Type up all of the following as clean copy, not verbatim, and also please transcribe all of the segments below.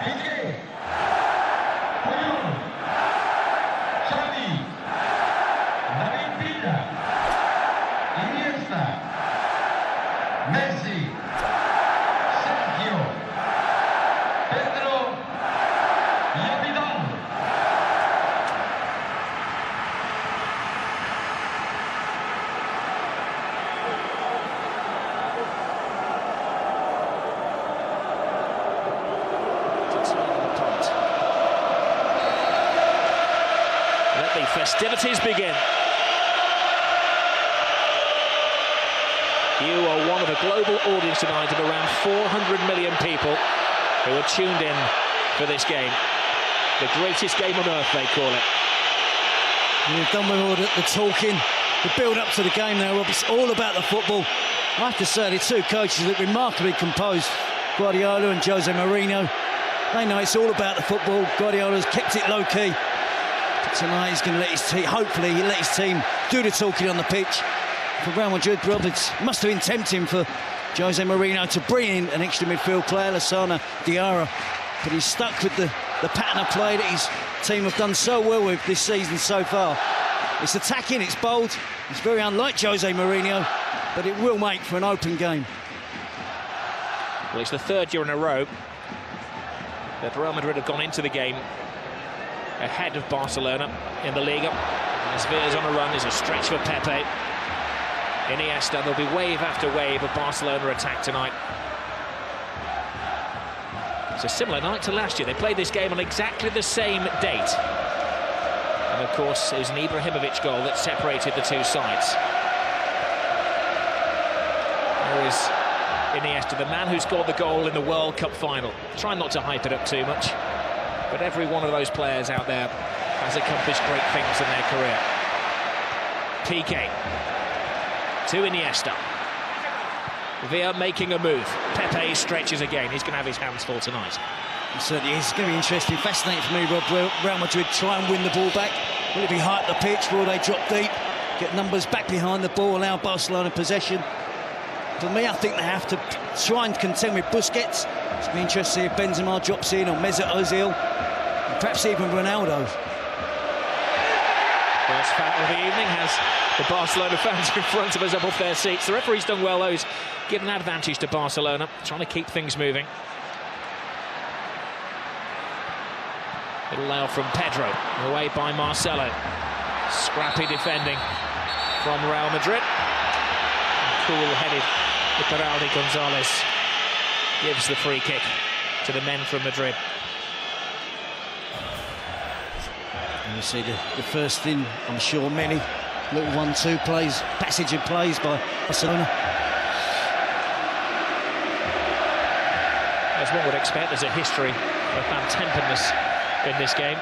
Xavi, Iniesta, Messi, Pedro y Vidal. Let the festivities begin. You are one of a global audience tonight of around 400 million people who are tuned in for this game. The greatest game on earth, they call it. We've done with all the talking, the build-up to the game now, Rob. It's all about the football. I have to say, the two coaches look remarkably composed, Guardiola and Jose Mourinho. They know it's all about the football. Guardiola's kept it low-key. But tonight he's going to let his team, hopefully he'll let his team do the talking on the pitch. For Real Madrid, Rob, it must have been tempting for Jose Mourinho to bring in an extra midfield player, Lasana Diarra. But he's stuck with the pattern of play that his team have done so well with this season so far. It's attacking, it's bold, it's very unlike Jose Mourinho, but it will make for an open game. Well, it's the third year in a row that Real Madrid have gone into the game ahead of Barcelona in the Liga. As Veer's on a run, there's a stretch for Pepe. Iniesta, there'll be wave after wave of Barcelona attack tonight. It's a similar night to last year. They played this game on exactly the same date. And of course, it was an Ibrahimovic goal that separated the two sides. There is Iniesta, the man who scored the goal in the World Cup final. Try not to hype it up too much, but every one of those players out there has accomplished great things in their career. Piqué to Iniesta. Villa making a move. Pepe stretches again. He's going to have his hands full tonight. It certainly is. It's going to be interesting, fascinating for me, Rob. Real Madrid try and win the ball back. Will it be high up the pitch? Will they drop deep? Get numbers back behind the ball, allow Barcelona possession? For me, I think they have to try and contend with Busquets. It's going to be interesting to see if Benzema drops in, or Mesut Ozil, and perhaps even Ronaldo. First foul of the evening has the Barcelona fans in front of us up off their seats. The referee's done well, though. He's given an advantage to Barcelona, trying to keep things moving. Little layoff from Pedro, away by Marcelo. Scrappy defending from Real Madrid. Cool-headed Iturralde Gonzalez gives the free kick to the men from Madrid. And you see the first thing, I'm sure many little 1-2 plays, passage of plays by Barcelona. As one would expect, there's a history of bad-temperedness in this game.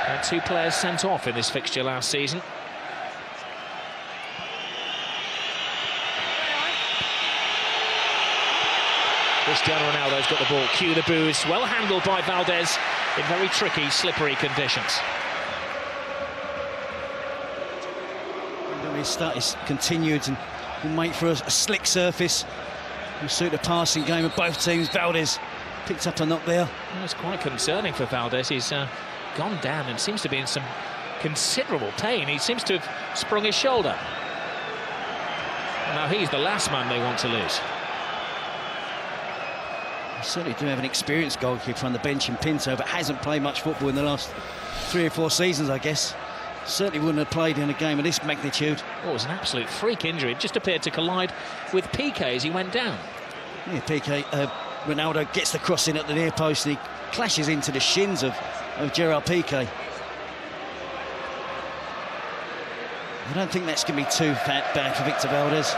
And two players sent off in this fixture last season. Cristiano Ronaldo's got the ball. Cue the boos. Well handled by Valdez in very tricky, slippery conditions. His start is continued and will make for a slick surface. Will suit the passing game of both teams. Valdez picked up a knock there. Well, it's quite concerning for Valdez. He's gone down and seems to be in some considerable pain. He seems to have sprung his shoulder. Now he's the last man they want to lose. They certainly do have an experienced goalkeeper on the bench in Pinto, but hasn't played much football in the last 3 or 4 seasons, I guess. Certainly wouldn't have played in a game of this magnitude. Oh, it was an absolute freak injury. It just appeared to collide with Piqué as he went down. Yeah, Piqué, Ronaldo gets the cross in at the near post and he clashes into the shins of Gerard Piqué. I don't think that's going to be too bad for Victor Valdez.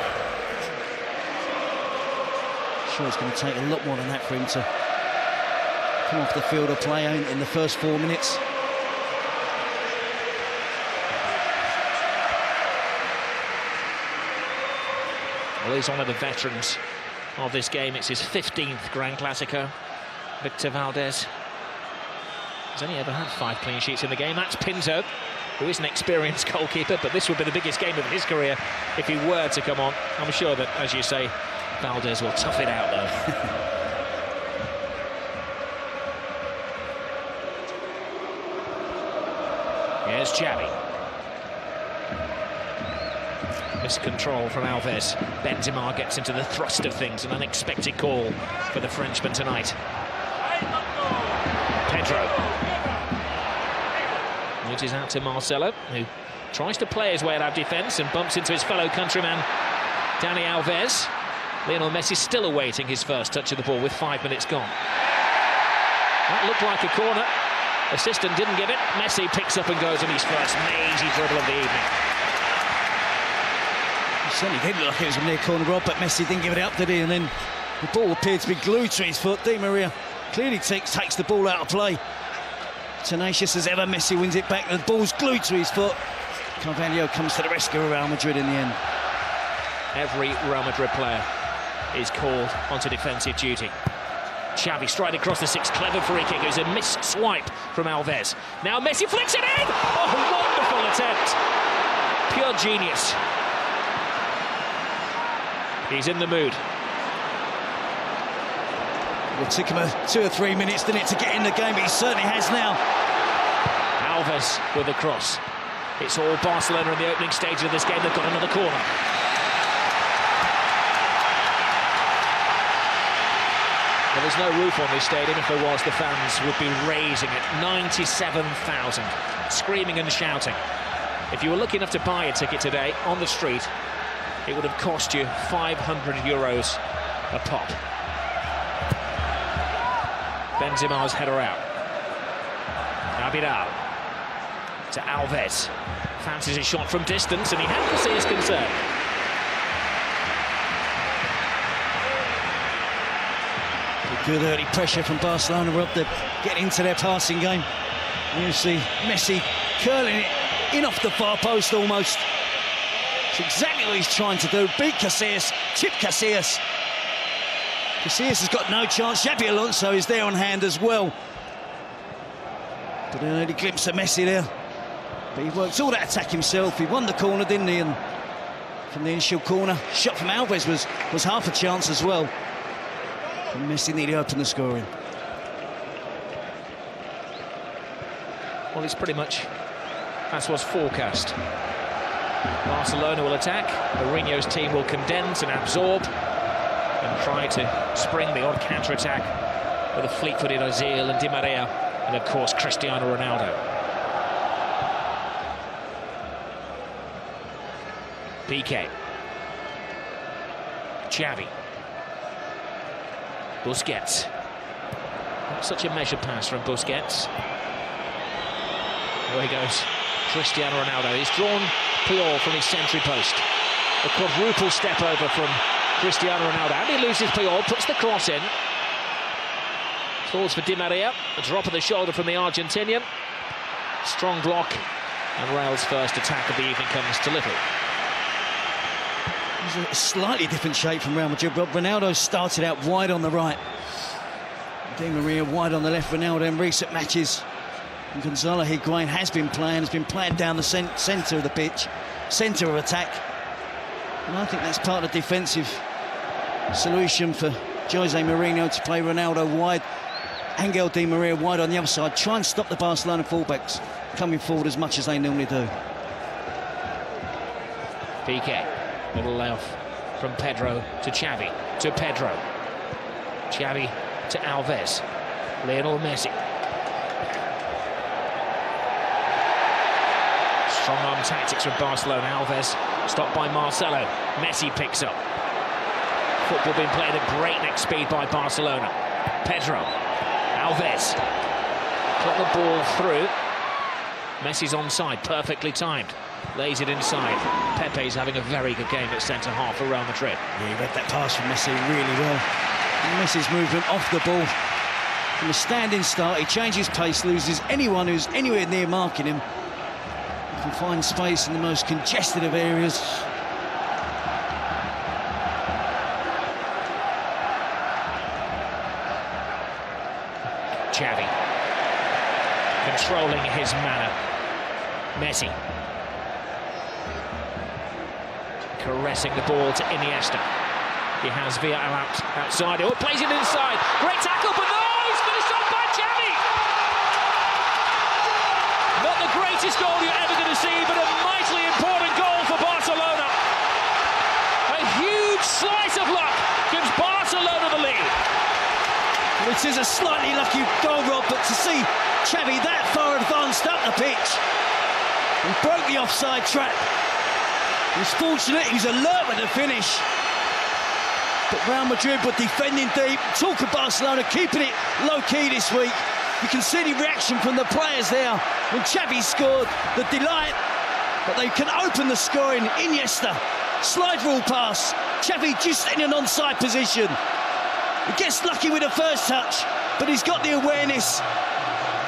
I'm sure it's going to take a lot more than that for him to come off the field of play in the first 4 minutes. Well, he's one of the veterans of this game. It's his 15th Grand Clásico. Victor Valdez has only ever had 5 clean sheets in the game. That's Pinto, who is an experienced goalkeeper, but this would be the biggest game of his career if he were to come on. I'm sure that, as you say, Valdez will tough it out, though. Here's Xavi. Miscontrol from Alves. Benzema gets into the thrust of things. An unexpected call for the Frenchman tonight. Pedro. Reaches out to Marcelo, who tries to play his way out of defence and bumps into his fellow countryman, Dani Alves. Lionel Messi still awaiting his first touch of the ball with 5 minutes gone. That looked like a corner. Assistant didn't give it. Messi picks up and goes on his first mazy dribble of the evening. It certainly did look like it was a near corner, Rob, but Messi didn't give it up, did he? And then the ball appeared to be glued to his foot. Di Maria clearly takes the ball out of play. Tenacious as ever, Messi wins it back. The ball's glued to his foot. Carvalho comes to the rescue of Real Madrid in the end. Every Real Madrid player is called onto defensive duty. Xavi striding across the six, clever free kick. It was a missed swipe from Alves. Now Messi flicks it in! Oh, wonderful attempt! Pure genius. He's in the mood. It took him 2 or 3 minutes, didn't it, to get in the game, but he certainly has now. Alves with a cross. It's all Barcelona in the opening stage of this game. They've got another corner. Well, there's no roof on this stadium. If there was, the fans would be raising it. 97,000, screaming and shouting. If you were lucky enough to buy a ticket today on the street, it would have cost you €500 a pop. Benzema's header out. Abidal to Alves. Fancies a shot from distance, and he had to see his concern. Good early pressure from Barcelona, Rob, to get into their passing game. You see Messi curling it in off the far post almost. It's exactly what he's trying to do. Beat Casillas, chip Casillas. Casillas has got no chance. Xabi Alonso is there on hand as well. But an early glimpse of Messi there. But he worked all that attack himself. He won the corner, didn't he? And from the initial corner, shot from Alves was half a chance as well. And Messi nearly opened the scoring. Well, it's pretty much as was forecast. Barcelona will attack. Mourinho's team will condense and absorb and try to spring the odd counter-attack with a fleet-footed Ozil and Di Maria and, of course, Cristiano Ronaldo. Piqué. Xavi. Busquets. Not such a measured pass from Busquets. There he goes. Cristiano Ronaldo. He's drawn Puyol from his century post. A quadruple step over from Cristiano Ronaldo. And he loses Puyol, puts the cross in. Falls for Di Maria. A drop of the shoulder from the Argentinian. Strong block. And Real's first attack of the evening comes to little. It was a slightly different shape from Real Madrid. Ronaldo started out wide on the right. Di Maria wide on the left. Ronaldo in recent matches. And Gonzalo Higuain has been playing down the centre of the pitch, centre of attack. And I think that's part of the defensive solution for Jose Mourinho, to play Ronaldo wide, Angel Di Maria wide on the other side, try and stop the Barcelona fullbacks coming forward as much as they normally do. Piqué, little layoff from Pedro to Xavi, to Pedro. Xavi to Alves. Lionel Messi. Strong arm tactics from Barcelona. Alves stopped by Marcelo. Messi picks up. Football being played at breakneck speed by Barcelona. Pedro. Alves. Got the ball through. Messi's onside, perfectly timed. Lays it inside. Pepe's having a very good game at centre-half for Real Madrid. Yeah, he read that pass from Messi really well. And Messi's movement off the ball. From a standing start, he changes pace, loses anyone who's anywhere near marking him. He can find space in the most congested of areas. Xavi. Controlling his manner. Messi. Caressing the ball to Iniesta. He has Villarreal outside. Oh, plays it inside. Great tackle, but no! It's finished off by Xavi! Not the greatest goal slightly lucky goal, Rob, but to see Xavi that far advanced up the pitch, he broke the offside trap. He was fortunate, he was alert with the finish. But Real Madrid were defending deep. Talk of Barcelona keeping it low-key this week. You can see the reaction from the players there when Xavi scored, the delight. But they can open the scoring. Iniesta, slide rule pass. Xavi just in an onside position. He gets lucky with the first touch, but he's got the awareness.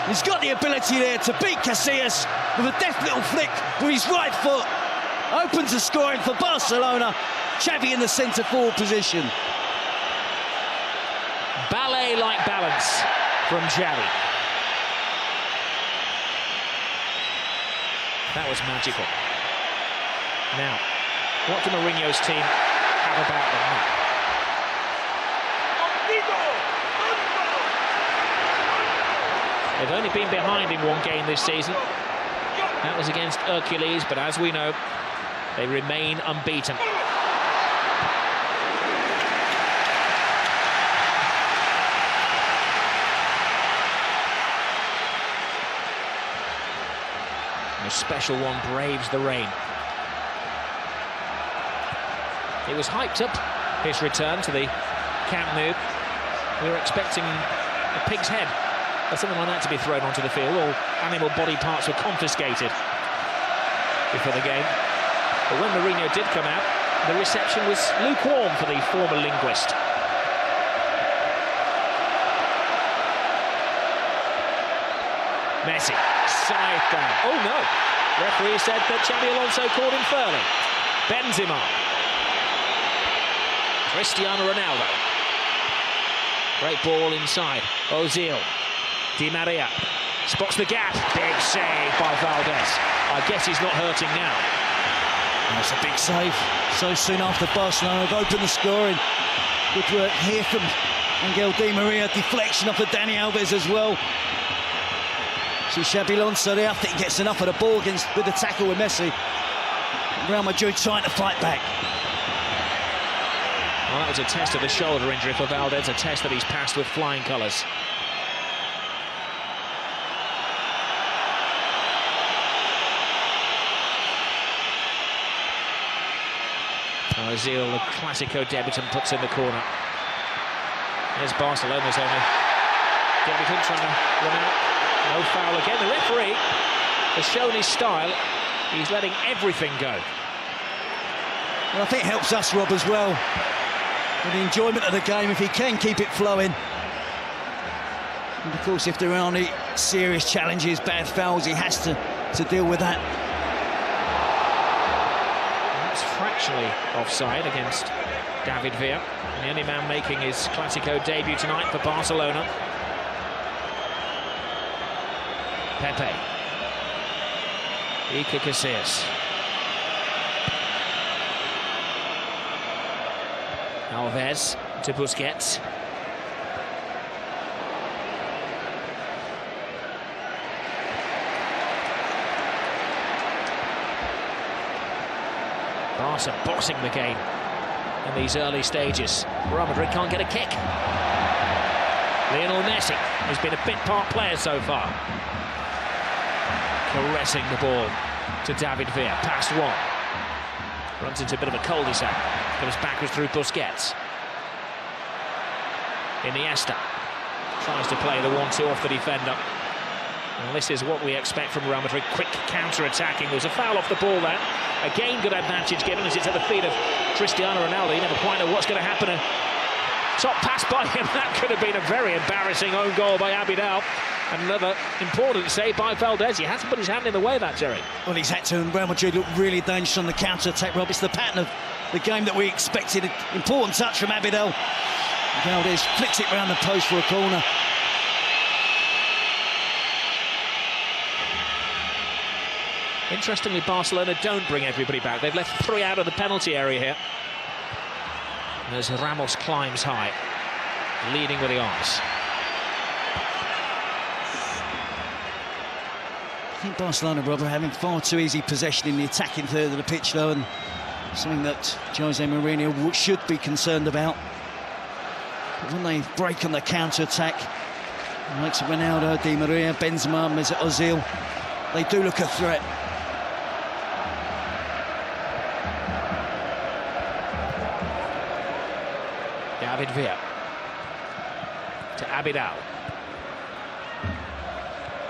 He's got the ability there to beat Casillas with a deft little flick with his right foot. Opens the scoring for Barcelona. Xavi in the centre-forward position. Ballet-like balance from Xavi. That was magical. Now, what do Mourinho's team have about them now? They've only been behind in one game this season. That was against Hercules, but as we know, they remain unbeaten. A special one braves the rain. It was hyped up, his return to the Camp Nou. We were expecting a pig's head or something like that to be thrown onto the field. All animal body parts were confiscated before the game. But when Mourinho did come out, the reception was lukewarm for the former linguist. Messi, side down. Oh no! Referee said that Xabi Alonso called him fairly. Benzema. Cristiano Ronaldo. Great ball inside. Ozil. Di Maria. Spots the gap. Big save by Valdez. I guess he's not hurting now. That's a big save. So soon after Barcelona have opened the scoring. Good work here from Angel Di Maria. Deflection off of Dani Alves as well. See Xabi Alonso there, I think he gets enough of the ball with the tackle with Messi. Real Madrid trying to fight back. Well, that was a test of the shoulder injury for Valdez, a test that he's passed with flying colours. Ozil, the Clásico debutant, puts in the corner. There's Barcelona's only debutant trying to run out. No foul again. The referee has shown his style. He's letting everything go. Well, I think it helps us, Rob, as well. With the enjoyment of the game, if he can keep it flowing. And of course, if there are any serious challenges, bad fouls, he has to deal with that. That's fractionally offside against David Villa. And the only man making his Clásico debut tonight for Barcelona. Pepe. Iker Casillas. Alves to Busquets. Barca boxing the game in these early stages. Real Madrid can't get a kick. Lionel Messi has been a bit part player so far. Caressing the ball to David Villa, past one. Runs into a bit of a cul-de-sac. Comes backwards through Busquets. Iniesta tries to play the 1-2 off the defender. And this is what we expect from Real Madrid. Quick counter-attacking. There was a foul off the ball there. Again, good advantage given as it's at the feet of Cristiano Ronaldo. You never quite know what's going to happen. A top pass by him. That could have been a very embarrassing own goal by Abidal. Another important save by Valdez. He hasn't put his hand in the way of that, Jerry. Well, he's had to, and Real Madrid look really dangerous on the counter-attack, Rob. It's the pattern of the game that we expected. An important touch from Abidal. Valdez flicks it round the post for a corner. Interestingly, Barcelona don't bring everybody back. They've left 3 out of the penalty area here. And as Ramos climbs high, leading with the arms. I think Barcelona, Rob, are having far too easy possession in the attacking third of the pitch, though, and something that Jose Mourinho should be concerned about. But when they break on the counter-attack, Likes of Ronaldo, Di Maria, Benzema, Mesut Ozil. They do look a threat. David Villa to Abidal.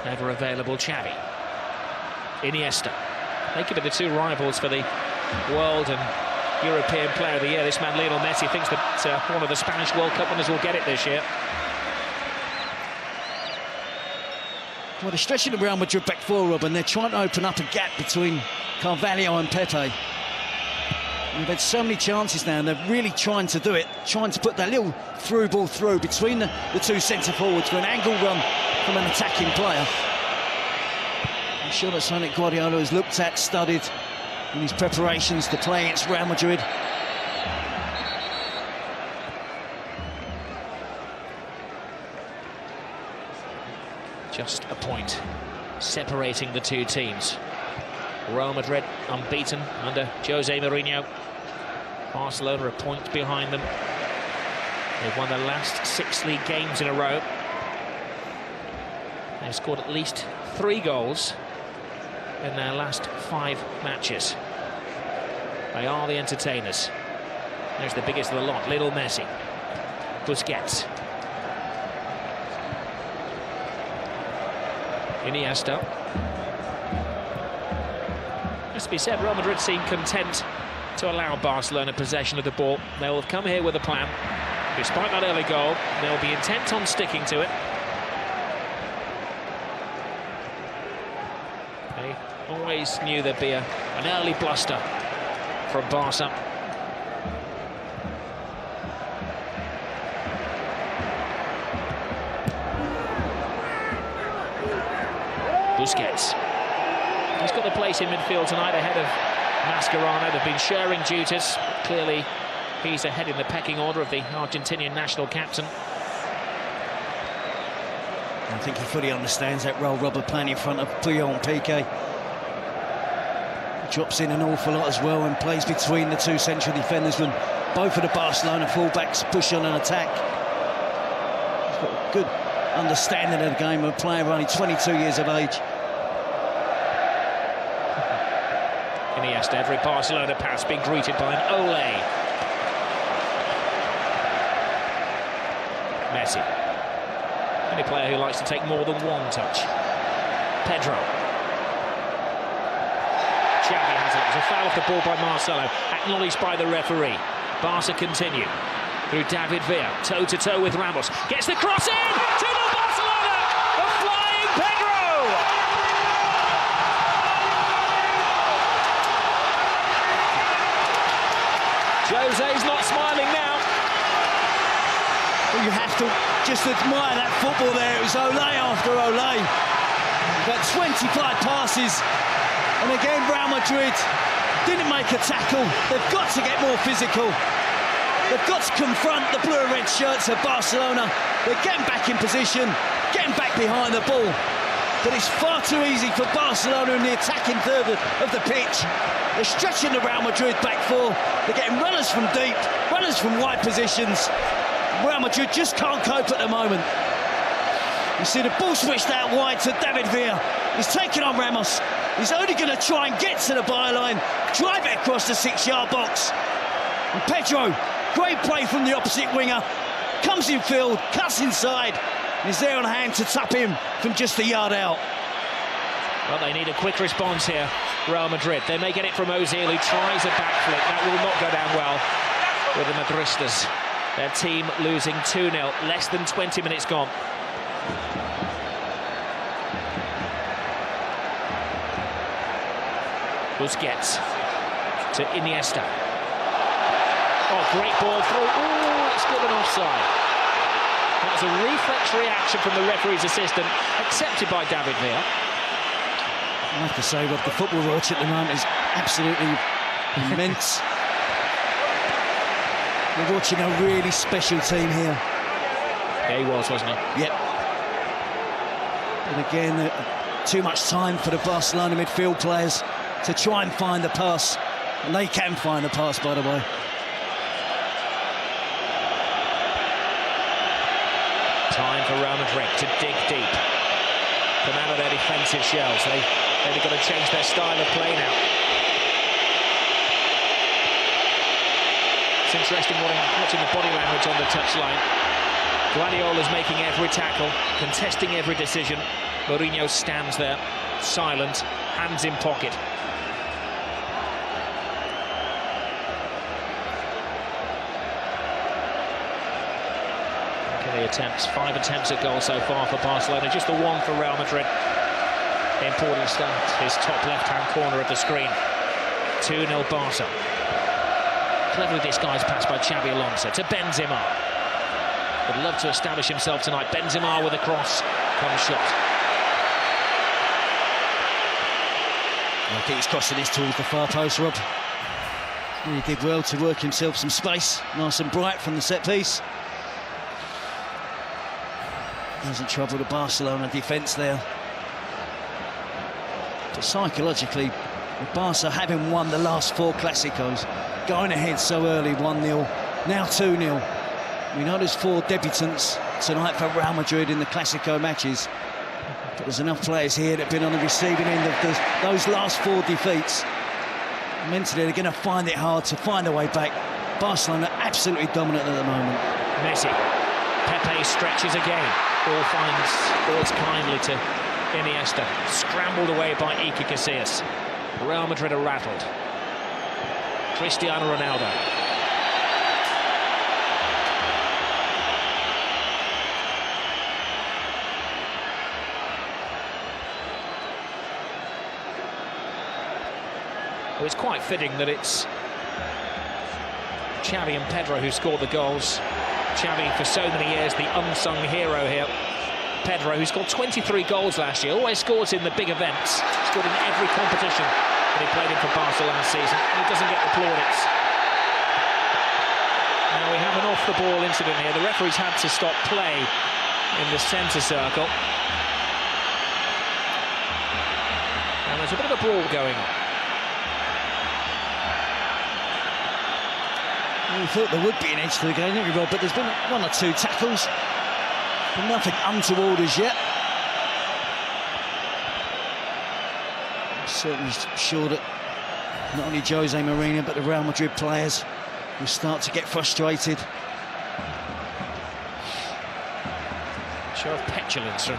Never available Xavi. Iniesta. They could be the two rivals for the world and European Player of the Year. This man Lionel Messi thinks that one of the Spanish World Cup winners will get it this year. Well, they're stretching the Real Madrid back four, Rob, and they're trying to open up a gap between Carvalho and Pepe. They've had so many chances now, and they're really trying to do it, trying to put that little through ball through between the two centre-forwards for an angle run from an attacking player. I'm sure that's something Guardiola has looked at, studied in his preparations to play against Real Madrid. Just a point separating the two teams. Real Madrid unbeaten under Jose Mourinho. Barcelona a point behind them. They've won their last 6 league games in a row. They've scored at least 3 goals in their last 5 matches. They are the entertainers. There's the biggest of the lot, Lionel Messi. Busquets. Iniesta. Has to be said, Real Madrid seem content to allow Barcelona possession of the ball. They'll have come here with a plan. Despite that early goal, they'll be intent on sticking to it. They always knew there'd be an early bluster from Barca. Busquets. He's got the place in midfield tonight ahead of Mascherano. They've been sharing duties. Clearly, he's ahead in the pecking order of the Argentinian national captain. I think he fully understands that role, Robert, playing in front of Puyol and Piqué. He drops in an awful lot as well and plays between the two central defenders when both of the Barcelona fullbacks push on an attack. He's got a good understanding of the game, a player only 22 years of age. Iniesta, every Barcelona pass being greeted by an ole. Messi. Any player who likes to take more than one touch. Pedro. Xavi has it. There's a foul off the ball by Marcelo, acknowledged by the referee. Barca continue through David Villa, toe-to-toe with Ramos. Gets the cross in! 2-0 Barcelona! A flying Pedro! Jose's not smiling now. Well, you have to just admire that football there. It was ole after ole. About 25 passes. And again, Real Madrid didn't make a tackle. They've got to get more physical. They've got to confront the blue and red shirts of Barcelona. They're getting back in position, getting back behind the ball. But it's far too easy for Barcelona in the attacking third of the pitch. They're stretching the Real Madrid back four. They're getting runners from deep, runners from wide positions. Real Madrid just can't cope at the moment. You see the ball switched out wide to David Villa. He's taking on Ramos. He's only going to try and get to the byline, drive it across the 6-yard box. And Pedro, great play from the opposite winger, comes in field, cuts inside, and is there on hand to tap him from just a yard out. Well, they need a quick response here, Real Madrid. They may get it from Ozil, who tries a backflip. That will not go down well with the Madristas. Their team losing 2-0, less than 20 minutes gone. Busquets to Iniesta. Oh, great ball through. Ooh, it's good and offside. That was a reflex reaction from the referee's assistant, accepted by David Villa. I have to say, Rob, the football watch at the moment is absolutely immense. We're watching a really special team here. Yeah, he was, wasn't he? Yep. And again, too much time for the Barcelona midfield players to try and find the pass. And they can find the pass, by the way. Time for Real Madrid to dig deep, come out of their defensive shells. They've got to change their style of play now. It's interesting watching the body language on the touchline. Guardiola's making every tackle, contesting every decision. Mourinho stands there, silent, hands in pocket. The attempts, 5 attempts at goal so far for Barcelona, just the one for Real Madrid. Important start, his top left-hand corner of the screen. 2-0 Barça. Cleverly disguised pass by Xavi Alonso to Benzema. Would love to establish himself tonight. Benzema with a cross, comes shot. I think he's crossing this towards the far post, Rob. He did well to work himself some space, nice and bright from the set piece. Doesn't trouble the Barcelona defence there. But psychologically, with Barca having won the last 4 Clásicos, going ahead so early, 1-0, now 2-0. We know there's 4 debutants tonight for Real Madrid in the Clásico matches. But there's enough players here that have been on the receiving end of those last 4 defeats. Mentally, they're going to find it hard to find a way back. Barcelona absolutely dominant at the moment. Messi. Pepe stretches again. Ball falls kindly to Iniesta. Scrambled away by Iker Casillas. Real Madrid are rattled. Cristiano Ronaldo. Well, it's quite fitting that it's Xavi and Pedro who scored the goals. Xavi, for so many years, the unsung hero here. Pedro, who scored 23 goals last year, always scores in the big events. Scored in every competition that he played in for Barca last season. He doesn't get the plaudits. Now we have an off-the-ball incident here. The referee's had to stop play in the centre circle. And there's a bit of a brawl going on. We thought there would be an edge to the game, didn't we, Rob? But there's been 1 or 2 tackles, but nothing untoward as yet. I'm certainly sure that not only Jose Mourinho but the Real Madrid players will start to get frustrated. Show of petulance from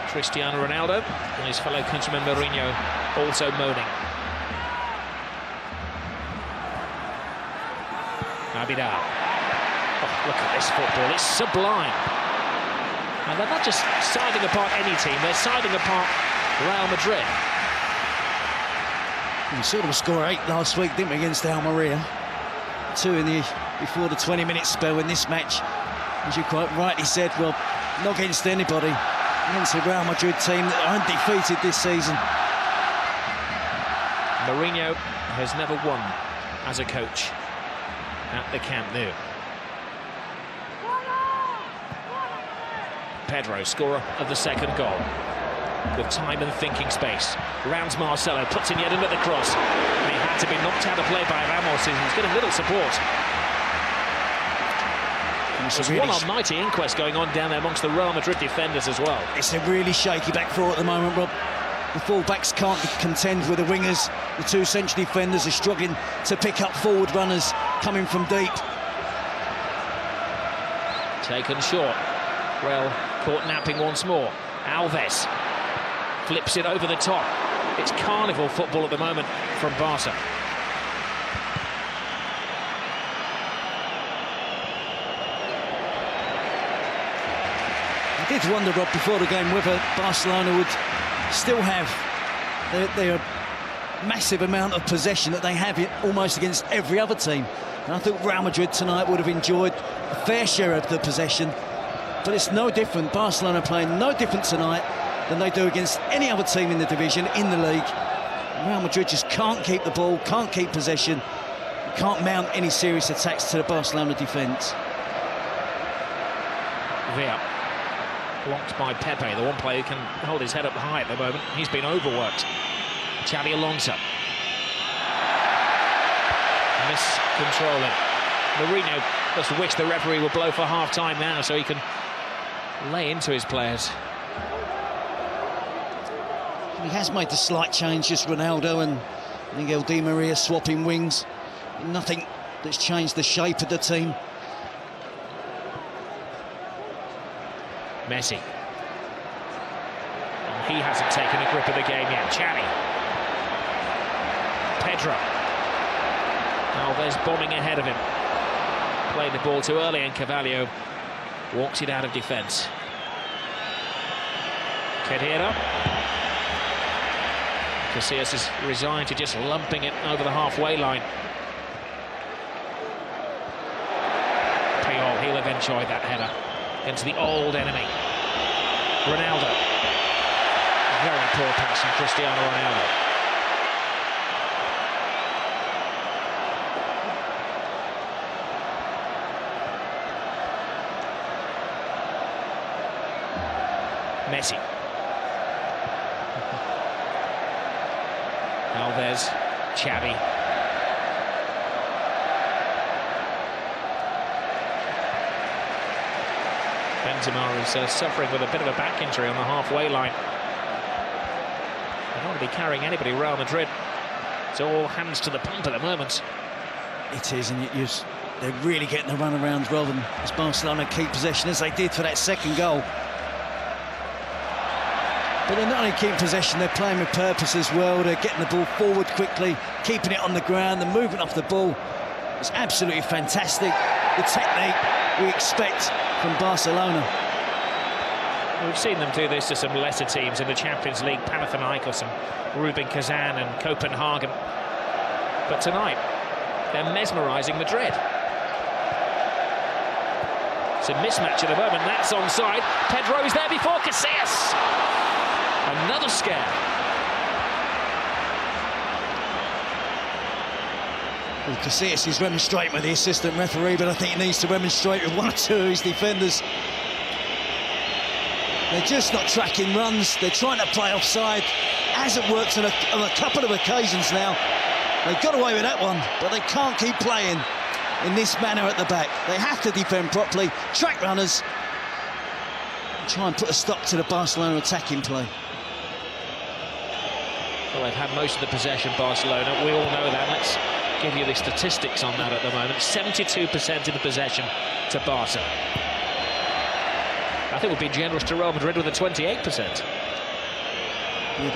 Cristiano Ronaldo and his fellow countryman Mourinho also moaning. Abidal. Oh, look at this football, it's sublime. And they're not just siding apart any team, they're siding apart Real Madrid. We saw them score 8 last week, didn't we, against Almeria? 2 before the 20-minute spell in this match. As you quite rightly said, Rob, not against anybody, against the Real Madrid team that are undefeated this season. Mourinho has never won as a coach at the Camp Nou. Pedro, scorer of the second goal, with time and thinking space. Rounds Marcelo, puts in yet another cross. And he had to be knocked out of play by Ramos, who's getting little support. There's one almighty inquest going on down there amongst the Real Madrid defenders as well. It's a really shaky back four at the moment, Rob. The full-backs can't contend with the wingers. The 2 central defenders are struggling to pick up forward runners coming from deep. Taken short. Real caught napping once more. Alves flips it over the top. It's carnival football at the moment from Barca. I did wonder, Rob, before the game whether Barcelona would still have their massive amount of possession that they have almost against every other team. And I think Real Madrid tonight would have enjoyed a fair share of the possession. But it's no different. Barcelona playing no different tonight than they do against any other team in the division, in the league. Real Madrid just can't keep the ball, can't keep possession, can't mount any serious attacks to the Barcelona defence. Villa blocked by Pepe, the one player who can hold his head up high at the moment. He's been overworked. Xavi Alonso. Miscontrolling. Mourinho must wish the referee would blow for half-time now so he can lay into his players. He has made the slight change, just Ronaldo and Angel Di Maria swapping wings. Nothing that's changed the shape of the team. Messi. And he hasn't taken a grip of the game yet. Xavi. Pedro. Alves bombing ahead of him. Played the ball too early and Carvalho walks it out of defence. Kedira. Casillas is resigned to just lumping it over the halfway line. Puyol, he'll have enjoyed that header into the old enemy. Ronaldo. Very poor pass from Cristiano Ronaldo. Messi. Alves, Xavi. Benzema is suffering with a bit of a back injury on the halfway line. They don't want to be carrying anybody, Real Madrid. It's all hands to the pump at the moment. It is, and they're really getting the run around rather than as Barcelona keep possession as they did for that second goal. But they're not only keeping possession, they're playing with purpose as well. They're getting the ball forward quickly, keeping it on the ground, the movement off the ball. It's absolutely fantastic. The technique we expect from Barcelona. We've seen them do this to some lesser teams in the Champions League, Panathinaikos and Rubin Kazan and Copenhagen. But tonight, they're mesmerising Madrid. It's a mismatch at the moment, that's onside. Pedro is there before Casillas. Another scare. Well, Casillas is remonstrating with the assistant referee, but I think he needs to remonstrate with one or two of his defenders. They're just not tracking runs. They're trying to play offside. Hasn't worked on a couple of occasions now. They got away with that one, but they can't keep playing in this manner at the back. They have to defend properly, track runners, and try and put a stop to the Barcelona attacking play. Well, they've had most of the possession, Barcelona. We all know that. Let's give you the statistics on that at the moment. 72% of the possession to Barca. I think we'll be generous to Real Madrid with a 28%. Yeah,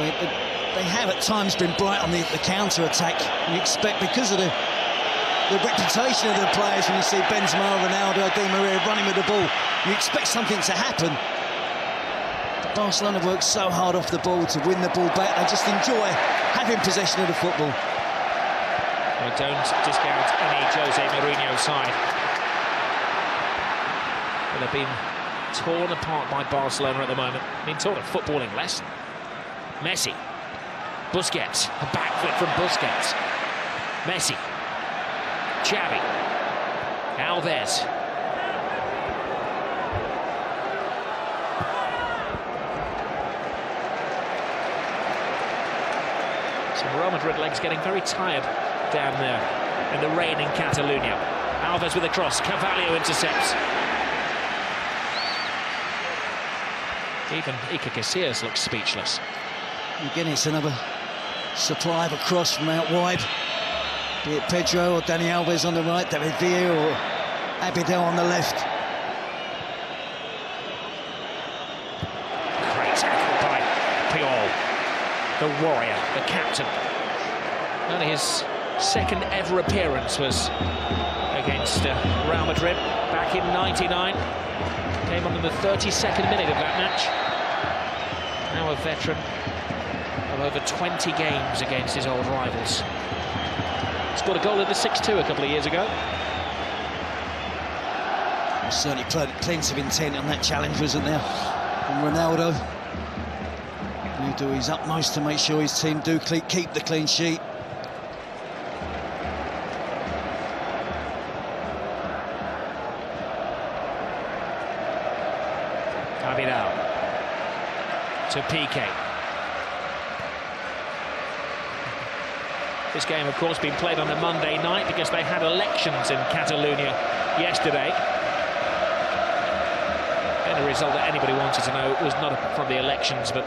they have at times been bright on the counter-attack. You expect, because of the reputation of the players, when you see Benzema, Ronaldo, Di Maria running with the ball, you expect something to happen. Barcelona works so hard off the ball to win the ball back. They just enjoy having possession of the football. I don't discount any Jose Mourinho side. But they've been torn apart by Barcelona at the moment. Been taught a footballing lesson. Messi. Busquets. A backflip from Busquets. Messi. Xavi. Alves. Real Madrid legs getting very tired down there in the rain in Catalonia. Alves with a cross, Carvalho intercepts. Even Iker Casillas looks speechless. Again, it's another supply of a cross from out wide. Be it Pedro or Dani Alves on the right, David Villa or Abidal on the left. Great tackle by Puyol, the warrior, the captain. Only his second ever appearance was against Real Madrid back in '99. Came on in the 32nd minute of that match. Now a veteran of over 20 games against his old rivals. Scored a goal in the 6-2 a couple of years ago. He certainly played plenty of intent on that challenge, wasn't there? And Ronaldo, he'll do his utmost to make sure his team do keep the clean sheet. Abidal to Piqué. This game, of course, being played on a Monday night because they had elections in Catalonia yesterday. only result that anybody wanted to know was not from the elections, but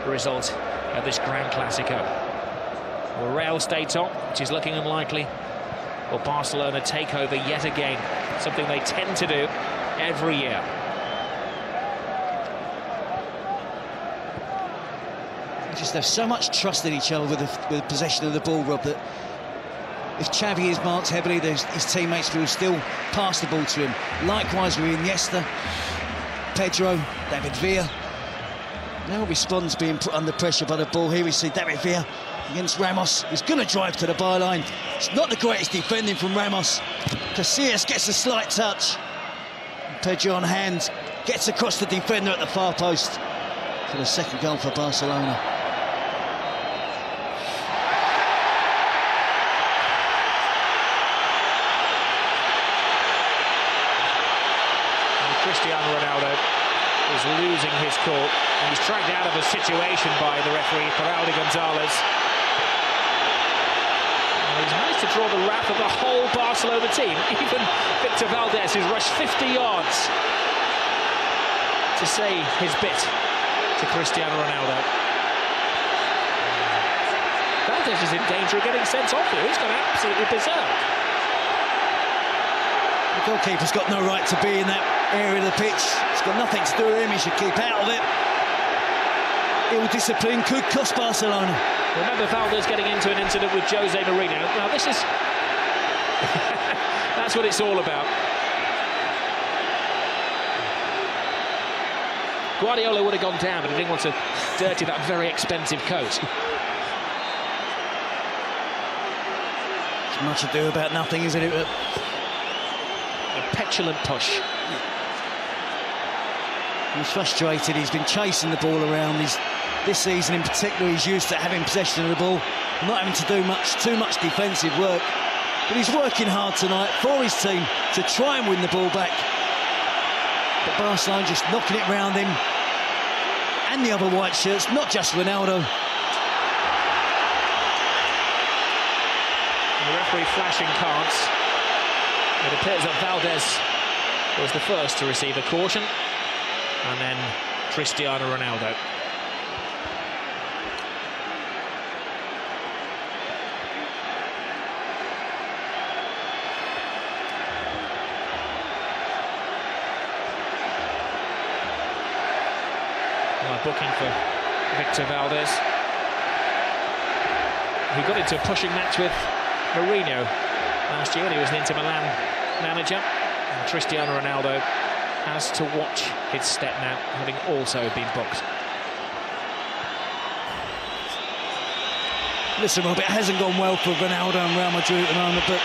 the result of this Grand Clásico. Will Real stay top, which is looking unlikely, or Barcelona take over yet again, something they tend to do every year. They just have so much trust in each other with the possession of the ball, Rob, that if Xavi is marked heavily, his teammates will still pass the ball to him. Likewise with Iniesta, Pedro, David Villa. Now responds being put under pressure by the ball. Here we see David Villa against Ramos. He's going to drive to the byline. It's not the greatest defending from Ramos. Casillas gets a slight touch. Pedro on hand, gets across the defender at the far post for the second goal for Barcelona. Cristiano Ronaldo is losing his cool, and he's dragged out of a situation by the referee, Pedro Gonzalez. And he's managed to draw the wrath of the whole Barcelona team, even Victor Valdés, who's rushed 50 yards to say his bit to Cristiano Ronaldo. Valdés is in danger of getting sent off here. He's gone absolutely berserk. The goalkeeper's got no right to be in that area of the pitch. It's got nothing to do with him. He should keep out of it. Ill discipline could cost Barcelona. Remember Valdés getting into an incident with José Mourinho. Now this is that's what it's all about. Guardiola would have gone down, but he didn't want to dirty that very expensive coat. It's much ado about nothing, isn't it? A petulant push. He's frustrated. He's been chasing the ball around. This season in particular, he's used to having possession of the ball, not having to do too much defensive work. But he's working hard tonight for his team to try and win the ball back. But Barcelona just knocking it round him and the other white shirts, not just Ronaldo. And the referee flashing cards. It appears that Valdés was the first to receive a caution, and then Cristiano Ronaldo. Well, booking for Victor Valdés, who got into a pushing match with Mourinho last year when he was an Inter Milan manager. And Cristiano Ronaldo has to watch his step now, having also been booked. Listen, Rob, it hasn't gone well for Ronaldo and Real Madrid at the moment, but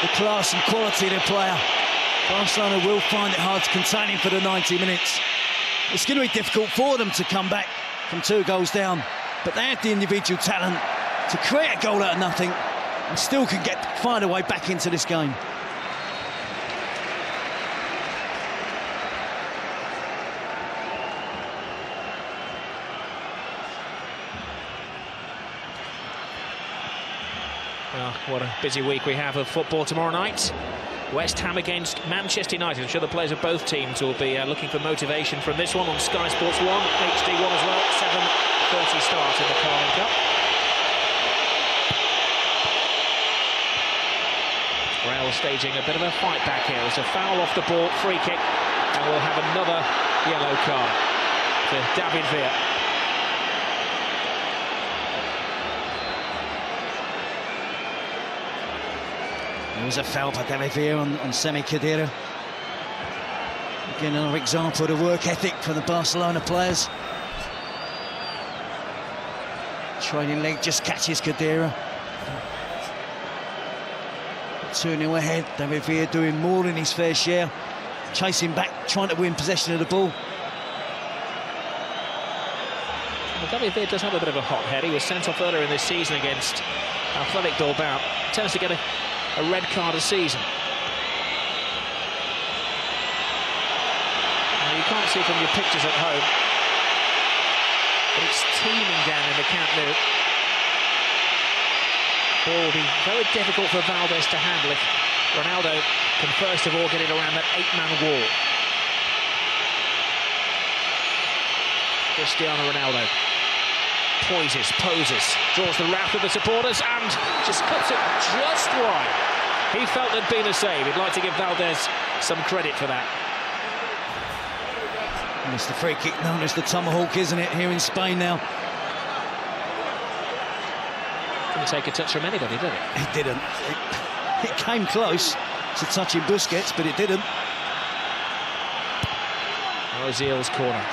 the class and quality of the player, Barcelona will find it hard to contain him for the 90 minutes. It's going to be difficult for them to come back from 2 goals down, but they have the individual talent to create a goal out of nothing and still can find a way back into this game. Well, what a busy week we have of football tomorrow night. West Ham against Manchester United. I'm sure the players of both teams will be looking for motivation from this one on Sky Sports 1, HD1 as well. 7:30 start in the Carling Cup. Real staging a bit of a fight back here. It's a foul off the ball, free kick, and we'll have another yellow card for David Villa. There was a foul by David Villa on Semi Khedira. Again, another example of the work ethic for the Barcelona players. Trailing leg just catches Khedira. 2-0 ahead. David Villa doing more than his fair share. Chasing back, trying to win possession of the ball. Well, David Villa does have a bit of a hot head. He was sent off earlier in this season against Athletic Bilbao. Tends to get a red card a season. Now, you can't see from your pictures at home, but it's teeming down in the Camp Nou. Ball will be very difficult for Valdés to handle if Ronaldo can first of all get it around that 8-man wall. Cristiano Ronaldo poses, draws the wrath of the supporters and just cuts it just wide. He felt there'd been a save. He'd like to give Valdez some credit for that. And it's the free kick known as the tomahawk, isn't it, here in Spain now? Didn't take a touch from anybody, did it? It didn't. It came close to touching Busquets, but it didn't. Ozil's corner.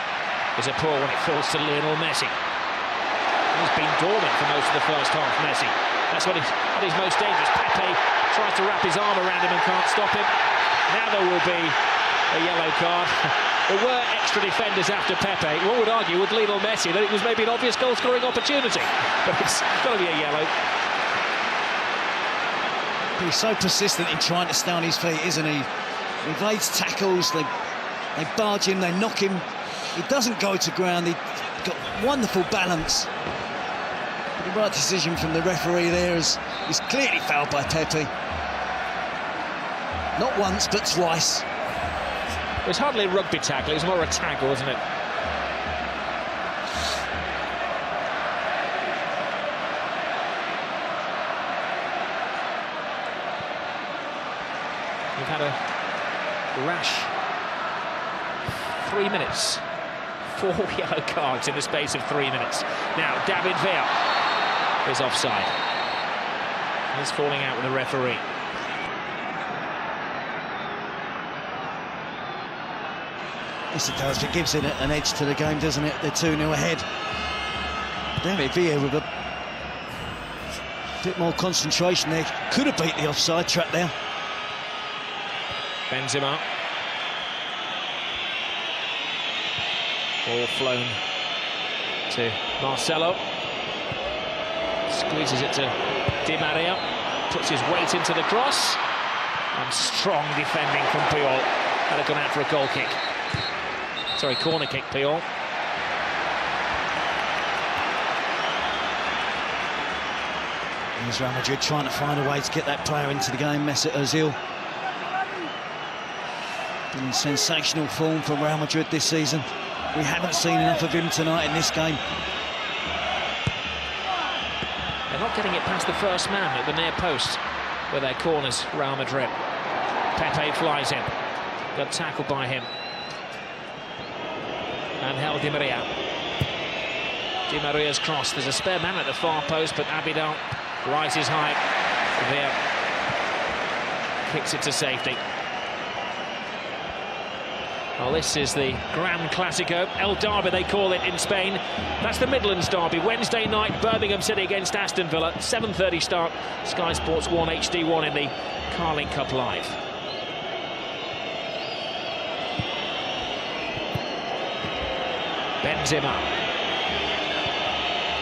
Is it poor when it falls to Lionel Messi? He's been dormant for most of the first half, Messi. That's when he's at his most dangerous. Pepe tries to wrap his arm around him and can't stop him. Now there will be a yellow card. There were extra defenders after Pepe. One would argue with Lionel Messi that it was maybe an obvious goal-scoring opportunity. But it's got to be a yellow. He's so persistent in trying to stay on his feet, isn't he? He evades tackles, they barge him, they knock him. He doesn't go to ground, he's got wonderful balance. The right decision from the referee there is clearly fouled by Pepe. Not once, but twice. It was hardly a rugby tackle, it was more a tackle, wasn't it? We've had a rash 3 minutes. 4 yellow cards in the space of 3 minutes. Now, David Villa is offside. He's falling out with the referee. Yes, it does. It gives it an edge to the game, doesn't it? They're 2-0 ahead. David Villa with a bit more concentration there. Could have beat the offside trap there. Benzema. Ball flown to Marcelo. Squeezes it to Di Maria. Puts his weight into the cross. And strong defending from Puyol. Had gone out for a goal kick. Sorry, corner kick, Puyol. Here's Real Madrid trying to find a way to get that player into the game. Mesut Ozil. In sensational form from Real Madrid this season. We haven't seen enough of him tonight in this game. They're not getting it past the first man at the near post with their corners, Real Madrid. Pepe flies in. Got tackled by him. Angel Di Maria. Di Maria's cross. There's a spare man at the far post, but Abidal rises high. There. Kicks it to safety. Well, this is the Grand Clásico, El Derby they call it in Spain. That's the Midlands Derby, Wednesday night, Birmingham City against Aston Villa, 7:30 start, Sky Sports 1 HD1 in the Carling Cup Live. Benzema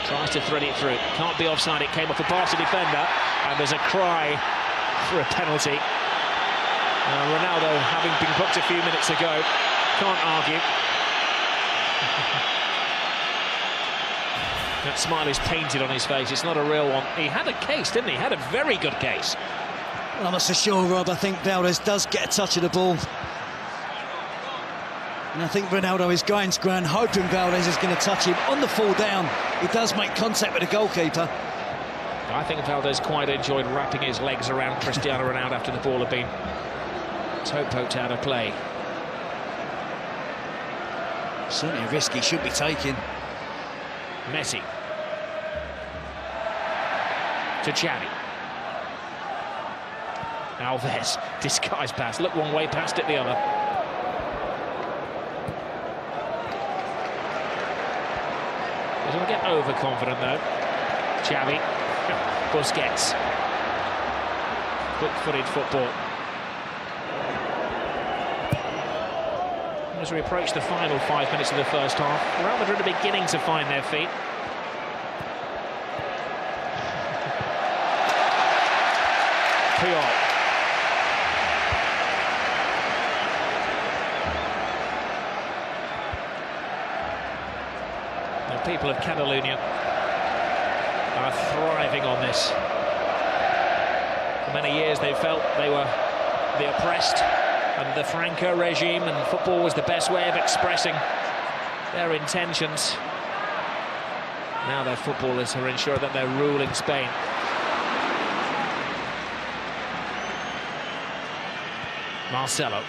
tries to thread it through, can't be offside, it came off a Barça defender, and there's a cry for a penalty. Ronaldo, having been booked a few minutes ago, can't argue. That smile is painted on his face, it's not a real one. He had a case, didn't he? Had a very good case. Well, I'm not so sure, Rob. I think Valdez does get a touch of the ball. And I think Ronaldo is going to ground, hoping Valdez is going to touch him. On the fall down, he does make contact with the goalkeeper. I think Valdez quite enjoyed wrapping his legs around Cristiano Ronaldo after the ball had been toe-poked out of play. Certainly a risk he should be taking. Messi. To Xavi. Alves, disguised pass. Look one way, passed it the other. Doesn't get overconfident though. Xavi. Busquets. Quick-footed football. As we approach the final 5 minutes of the first half, Real Madrid are beginning to find their feet. Puyol. The people of Catalonia are thriving on this. For many years they felt they were the oppressed and the Franco regime, and football was the best way of expressing their intentions. Now their footballers are ensuring that they're ruling Spain. Marcelo,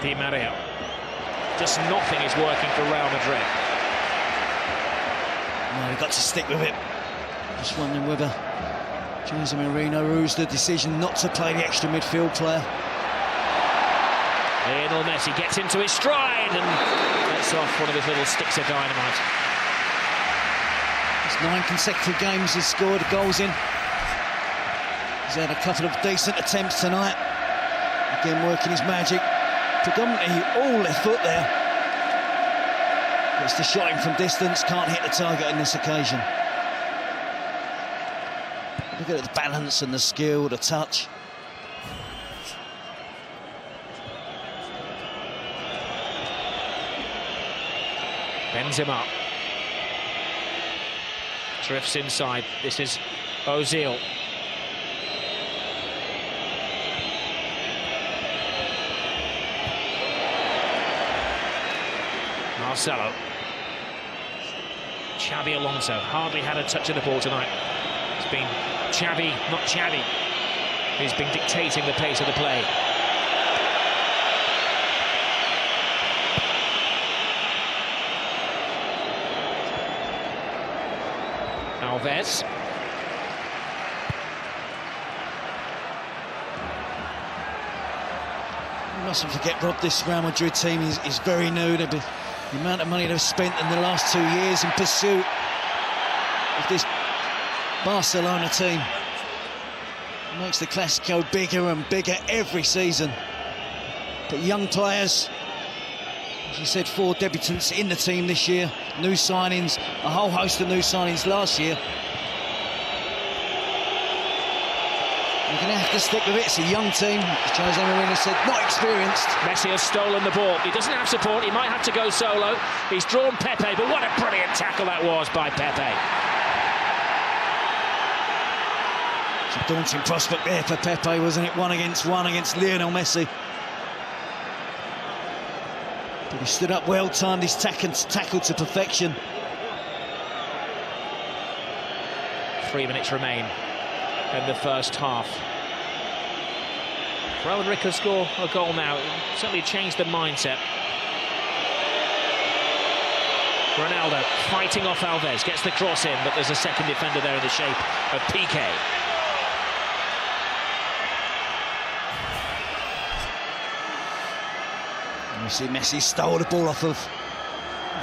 Di Maria. Just nothing is working for Real Madrid. No, they've got to stick with it. Just wondering whether Jose Mourinho rules the decision not to play the extra midfield player. Lionel Messi gets into his stride and lets off one of his little sticks of dynamite. It's 9 consecutive games he's scored goals in. He's had a couple of decent attempts tonight. Again, working his magic. Predominantly all left foot there. Gets the shot in from distance, can't hit the target on this occasion. Look at the balance and the skill, the touch. Benzema drifts inside. This is Ozil. Marcelo. Xavi Alonso hardly had a touch of the ball tonight. It's been Xavi, not Xavi, who's been dictating the pace of the play. Alves. You mustn't forget, Rob, this Real Madrid team is very new. The amount of money they've spent in the last 2 years in pursuit of this Barcelona team makes the Clásico bigger and bigger every season. But young players, as you said, 4 debutants in the team this year, new signings, a whole host of new signings last year. You're going to have to stick with it. It's a young team, as Jose Mourinho said, not experienced. Messi has stolen the ball. He doesn't have support. He might have to go solo. He's drawn Pepe, but what a brilliant tackle that was by Pepe. It's a daunting prospect there for Pepe, wasn't it? 1 against 1 against Lionel Messi. But he stood up well, timed his tackle to perfection. 3 minutes remain in the first half. Real Madrid could score a goal now. It certainly changed the mindset. Ronaldo fighting off Alves, gets the cross in, but there's a second defender there in the shape of Piqué. And you see Messi stole the ball off of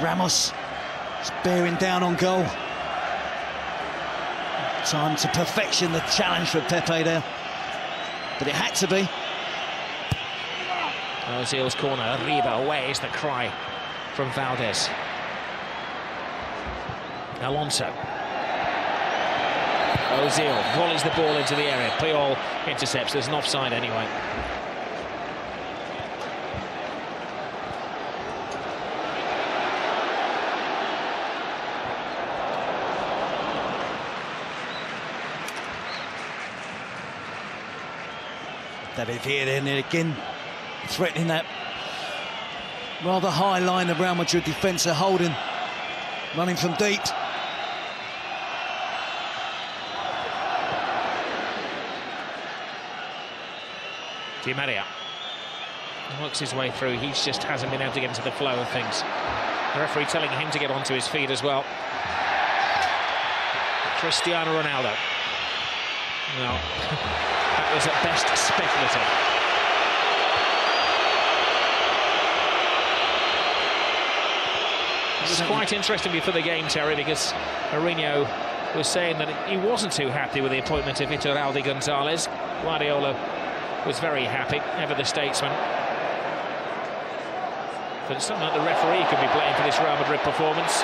Ramos. He's bearing down on goal. Time to perfection, the challenge for Pepe there. But it had to be. Ozil's corner, Arriba away is the cry from Valdez. Alonso. Ozil volleys the ball into the area. Puyol intercepts. There's an offside anyway. David Villa in there again, threatening that rather high line of Real Madrid defence are holding, running from deep. Di Maria works his way through. He just hasn't been able to get into the flow of things. The referee telling him to get onto his feet as well. Cristiano Ronaldo. No. That was at best speculative. It was quite interesting before the game, Terry, because Mourinho was saying that he wasn't too happy with the appointment of Iturralde González. Guardiola was very happy, ever the statesman. But it's something that the referee could be blamed for this Real Madrid performance.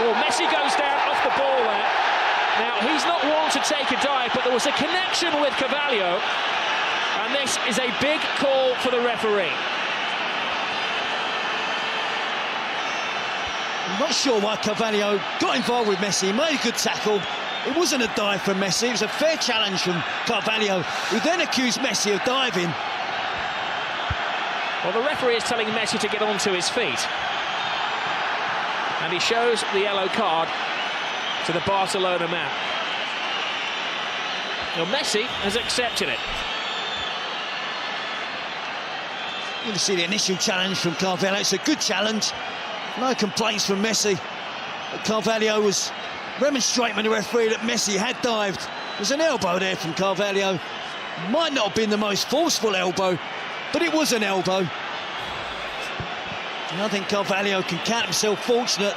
Oh, Messi goes down off the ball there. Now, he's not one to take a dive, but there was a connection with Carvalho, and this is a big call for the referee. I'm not sure why Carvalho got involved with Messi. He made a good tackle. It wasn't a dive from Messi. It was a fair challenge from Carvalho, who then accused Messi of diving. Well, the referee is telling Messi to get onto his feet. And he shows the yellow card to the Barcelona man. Well, Messi has accepted it. You can see the initial challenge from Carvalho. It's a good challenge. No complaints from Messi. But Carvalho was remonstrating with the referee that Messi had dived. There's an elbow there from Carvalho. Might not have been the most forceful elbow, but it was an elbow. And I think Carvalho can count himself fortunate.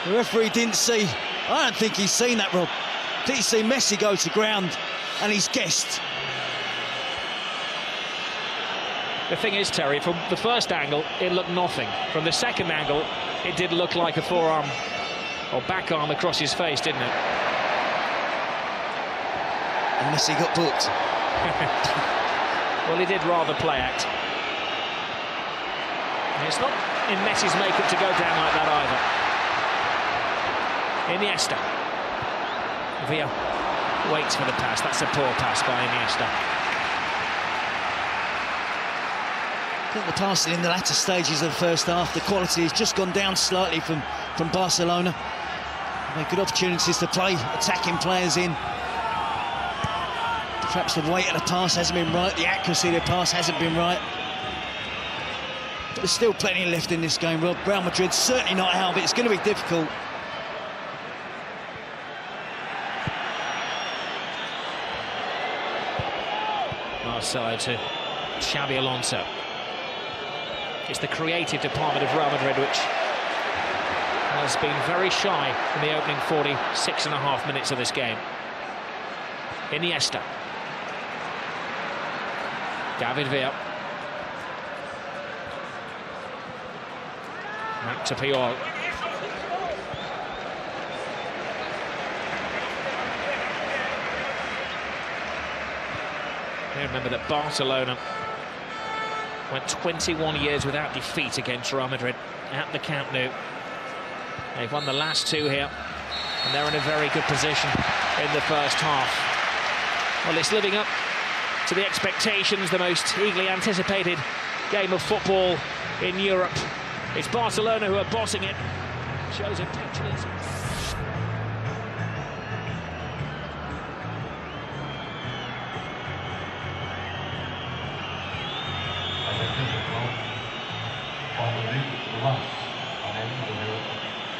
The referee didn't see. I don't think he's seen that, Rob. I think he's seen Messi go to ground and he's guessed. The thing is, Terry, from the first angle, it looked nothing. From the second angle, it did look like a forearm or back arm across his face, didn't it? And Messi got booked. Well, he did rather play act. And it's not in Messi's makeup to go down like that either. Iniesta. Villa waits for the pass. That's a poor pass by Iniesta. I think the passing in the latter stages of the first half, the quality has just gone down slightly from Barcelona. They've had good opportunities to play attacking players in. Perhaps the weight of the pass hasn't been right, the accuracy of the pass hasn't been right. But there's still plenty left in this game, Rob. Real Madrid certainly not out, but it's going to be difficult. Marcelo to Xavi Alonso. It's the creative department of Real Madrid which has been very shy in the opening 46.5 minutes of this game. Iniesta. David Villa. Back to Puyol. Remember that Barcelona went 21 years without defeat against Real Madrid at the Camp Nou. They've won the last two here, and they're in a very good position in the first half. Well, it's living up to the expectations, the most eagerly anticipated game of football in Europe. It's Barcelona who are bossing it. Shows a petulance.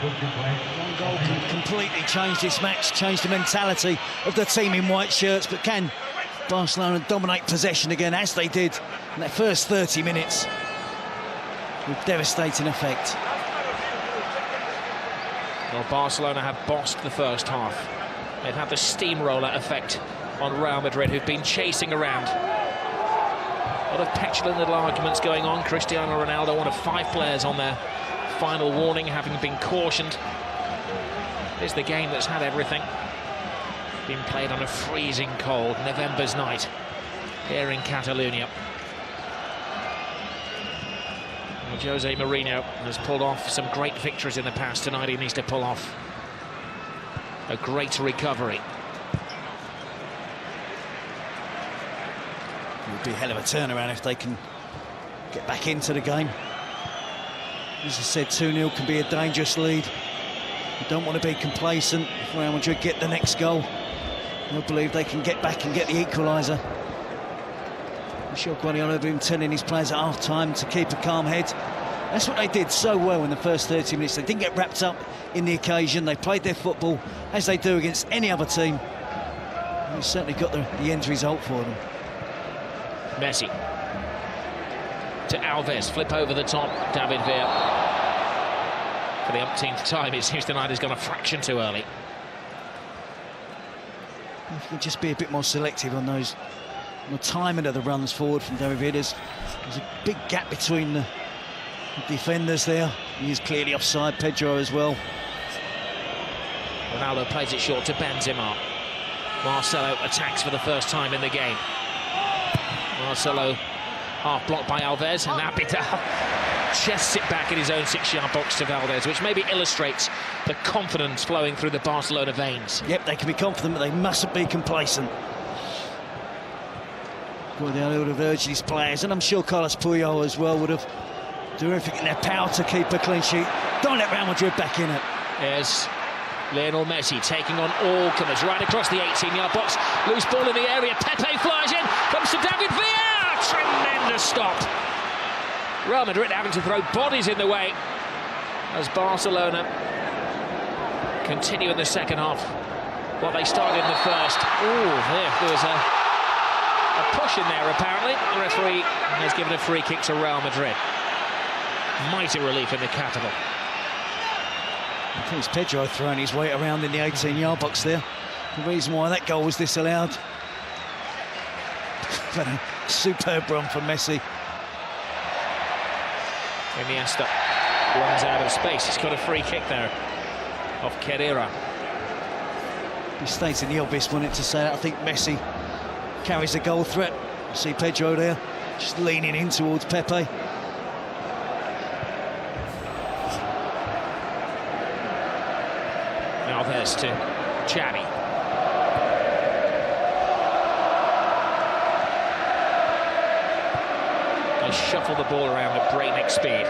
One goal can completely change this match, change the mentality of the team in white shirts, but can Barcelona dominate possession again, as they did in their first 30 minutes, with devastating effect. Well, Barcelona have bossed the first half. They've had the steamroller effect on Real Madrid, who've been chasing around. A lot of petulant little arguments going on. Cristiano Ronaldo, one of 5 players on their final warning, having been cautioned. It's the game that's had everything. Been played on a freezing cold November's night here in Catalonia. Well, Jose Mourinho has pulled off some great victories in the past. Tonight he needs to pull off a great recovery. It would be a hell of a turnaround if they can get back into the game. As I said, 2-0 can be a dangerous lead. You don't want to be complacent. If Real Madrid get the next goal, I believe they can get back and get the equaliser. I'm sure Guardiola has been telling his players at half-time to keep a calm head. That's what they did so well in the first 30 minutes. They didn't get wrapped up in the occasion. They played their football as they do against any other team. And they certainly got the end result for them. Messi to Alves, flip over the top, David Villa. For the umpteenth time, it seems tonight has gone a fraction too early. If you can just be a bit more selective on those, on the timing of the runs forward from David Villa. There's a big gap between the defenders there. He is clearly offside, Pedro as well. Ronaldo plays it short to Benzema. Marcelo attacks for the first time in the game. Marcelo half blocked by Alves, and Abidal chests it back in his own 6-yard box to Valdez, which maybe illustrates the confidence flowing through the Barcelona veins. Yep, they can be confident, but they mustn't be complacent. Guardiola would have urged his players, and I'm sure Carlos Puyol as well would have do everything in their power to keep a clean sheet. Don't let Real Madrid back in it. There's Lionel Messi taking on all comers right across the 18-yard box. Loose ball in the area. Pepe flies in. Comes to David Villa. Tremendous stop. Real Madrid having to throw bodies in the way as Barcelona continue in the second half what they started in the first. There was a push in there apparently. The referee has given a free kick to Real Madrid. Mighty relief in the capital. I think it's Pedro throwing his weight around in the 18-yard box there. The reason why that goal was disallowed. But a superb run from Messi. Iniesta runs out of space. He's got a free kick there off Carrera. He states in the obvious, wanted to say that. I think Messi carries the goal threat. See Pedro there, just leaning in towards Pepe. Now there's to Xavi. They shuffle the ball around at breakneck speed.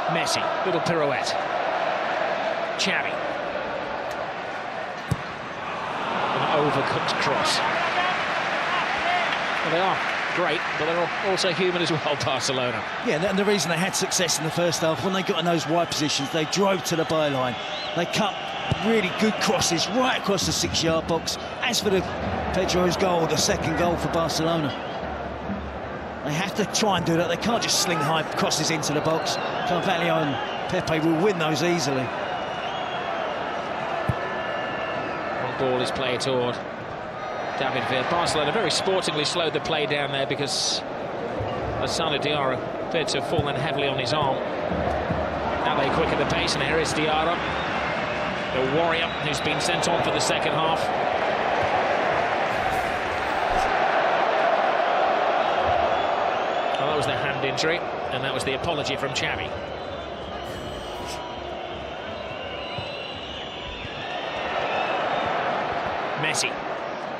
Messi, little pirouette. Xavi. An overcooked cross. Well, they are great, but they're also human as well, Barcelona. Yeah, and the reason they had success in the first half, when they got in those wide positions, they drove to the byline. They cut really good crosses right across the 6-yard box. As for the Pedro's goal, the second goal for Barcelona, they have to try and do that. They can't just sling high crosses into the box. Carvalho and Pepe will win those easily. One ball is played toward David Villa. Barcelona very sportingly slowed the play down there because Lassana Diarra appeared to have fallen heavily on his arm. Now they quicken the pace, and here is Diarra, the warrior who's been sent on for the second half. Well, that was the hand injury, and that was the apology from Xavi. Messi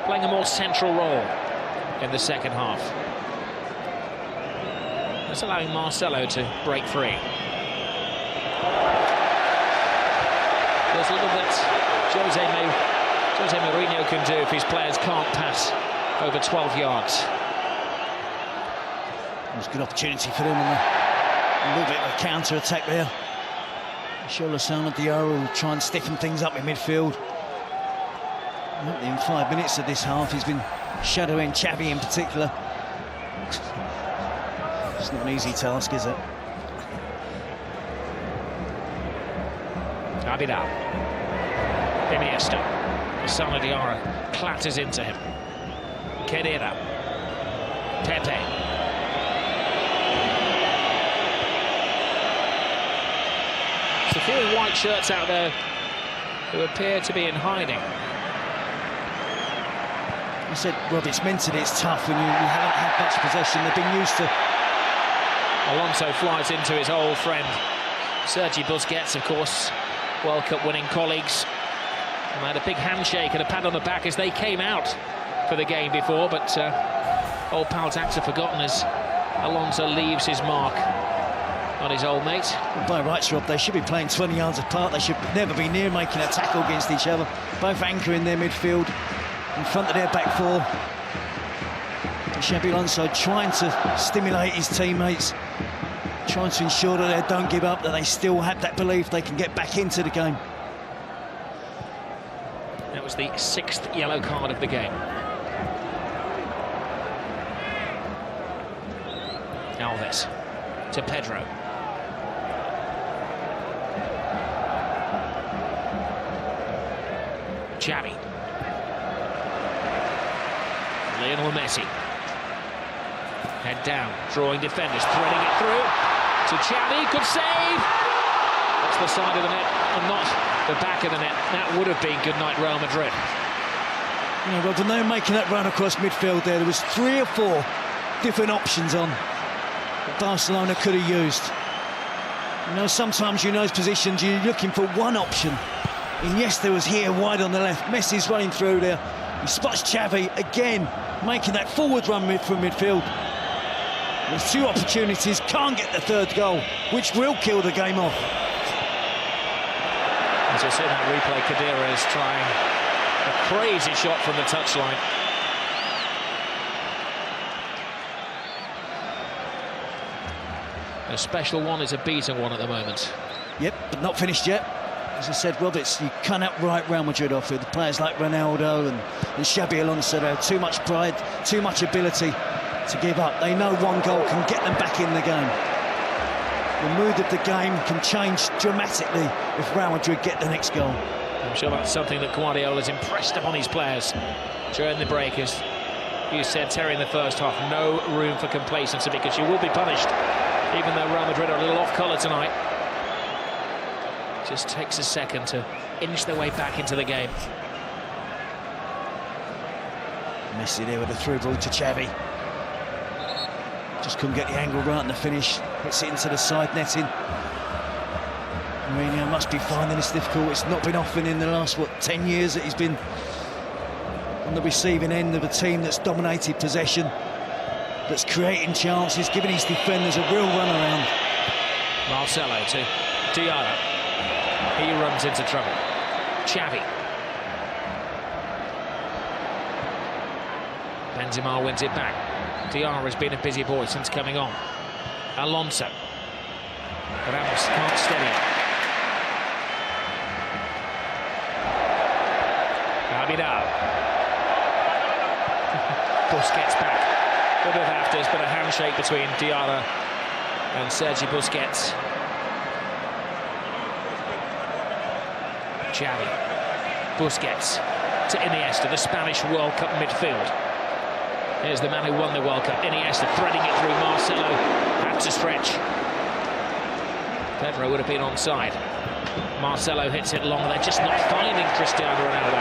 playing a more central role in the second half. That's allowing Marcelo to break free. There's little that Jose Mourinho can do if his players can't pass over 12 yards. It was a good opportunity for them on a little bit of a counter-attack there. I'm sure Lassana Diarra will try and stiffen things up in midfield. In 5 minutes of this half, he's been shadowing Xavi in particular. It's not an easy task, is it? Abidal. Iniesta. Lassana Diarra clatters into him. Carrera. Pepe. There's a few white shirts out there who appear to be in hiding. I said, Rob, it's mentally it's tough when you haven't had much possession. They've been used to. Alonso flies into his old friend Sergi Busquets, of course, World Cup winning colleagues. And they had a big handshake and a pat on the back as they came out for the game before, but old pal Tax have forgotten as Alonso leaves his mark on his old mate. Well, by rights, Rob, they should be playing 20 yards apart. They should never be near making a tackle against each other. Both anchoring their midfield in front of their back four. Xabi Alonso trying to stimulate his teammates, trying to ensure that they don't give up, that they still have that belief they can get back into the game. That was the 6th yellow card of the game. Alves to Pedro. Xavi. Lionel Messi. Head down, drawing defenders, threading it through to Xavi. Good save. That's the side of the net and not the back of the net. That would have been good night, Real Madrid. You know, Rob, when they were making that run across midfield there was 3 or 4 different options on that Barcelona could have used. You know, sometimes in those positions you're looking for one option. And yes, there was here wide on the left. Messi's running through there. He spots Xavi again, making that forward run from midfield. There's two opportunities, can't get the third goal, which will kill the game off. As you see in that replay, Khedira is trying a crazy shot from the touchline. A special one is a beating one at the moment. Yep, but not finished yet. As I said, Roberts, you can't outright Real Madrid off with players like Ronaldo and Xavi Alonso. They have too much pride, too much ability to give up. They know one goal can get them back in the game. The mood of the game can change dramatically if Real Madrid get the next goal. I'm sure that's something that Guardiola's impressed upon his players during the break. As you said, Terry, in the first half, no room for complacency because you will be punished, even though Real Madrid are a little off colour tonight. Just takes a second to inch their way back into the game. Messi there with a through ball to Xavi. Just couldn't get the angle right in the finish. Hits it into the side netting. Mourinho must be finding this difficult. It's not been often in the last, 10 years that he's been on the receiving end of a team that's dominated possession, that's creating chances, giving his defenders a real run around. Marcelo to Diarra. He runs into trouble. Xavi. Benzema wins it back. Diarra has been a busy boy since coming on. Alonso. But Ramos can't steady it. Abidal. Busquets back. A bit of afters, but a handshake between Diarra and Sergi Busquets. Xavi. Busquets to Iniesta, the Spanish World Cup midfield. Here's the man who won the World Cup, Iniesta, threading it through. Marcelo had to stretch. Pedro would have been onside. Marcelo hits it long. They're just not finding Cristiano Ronaldo.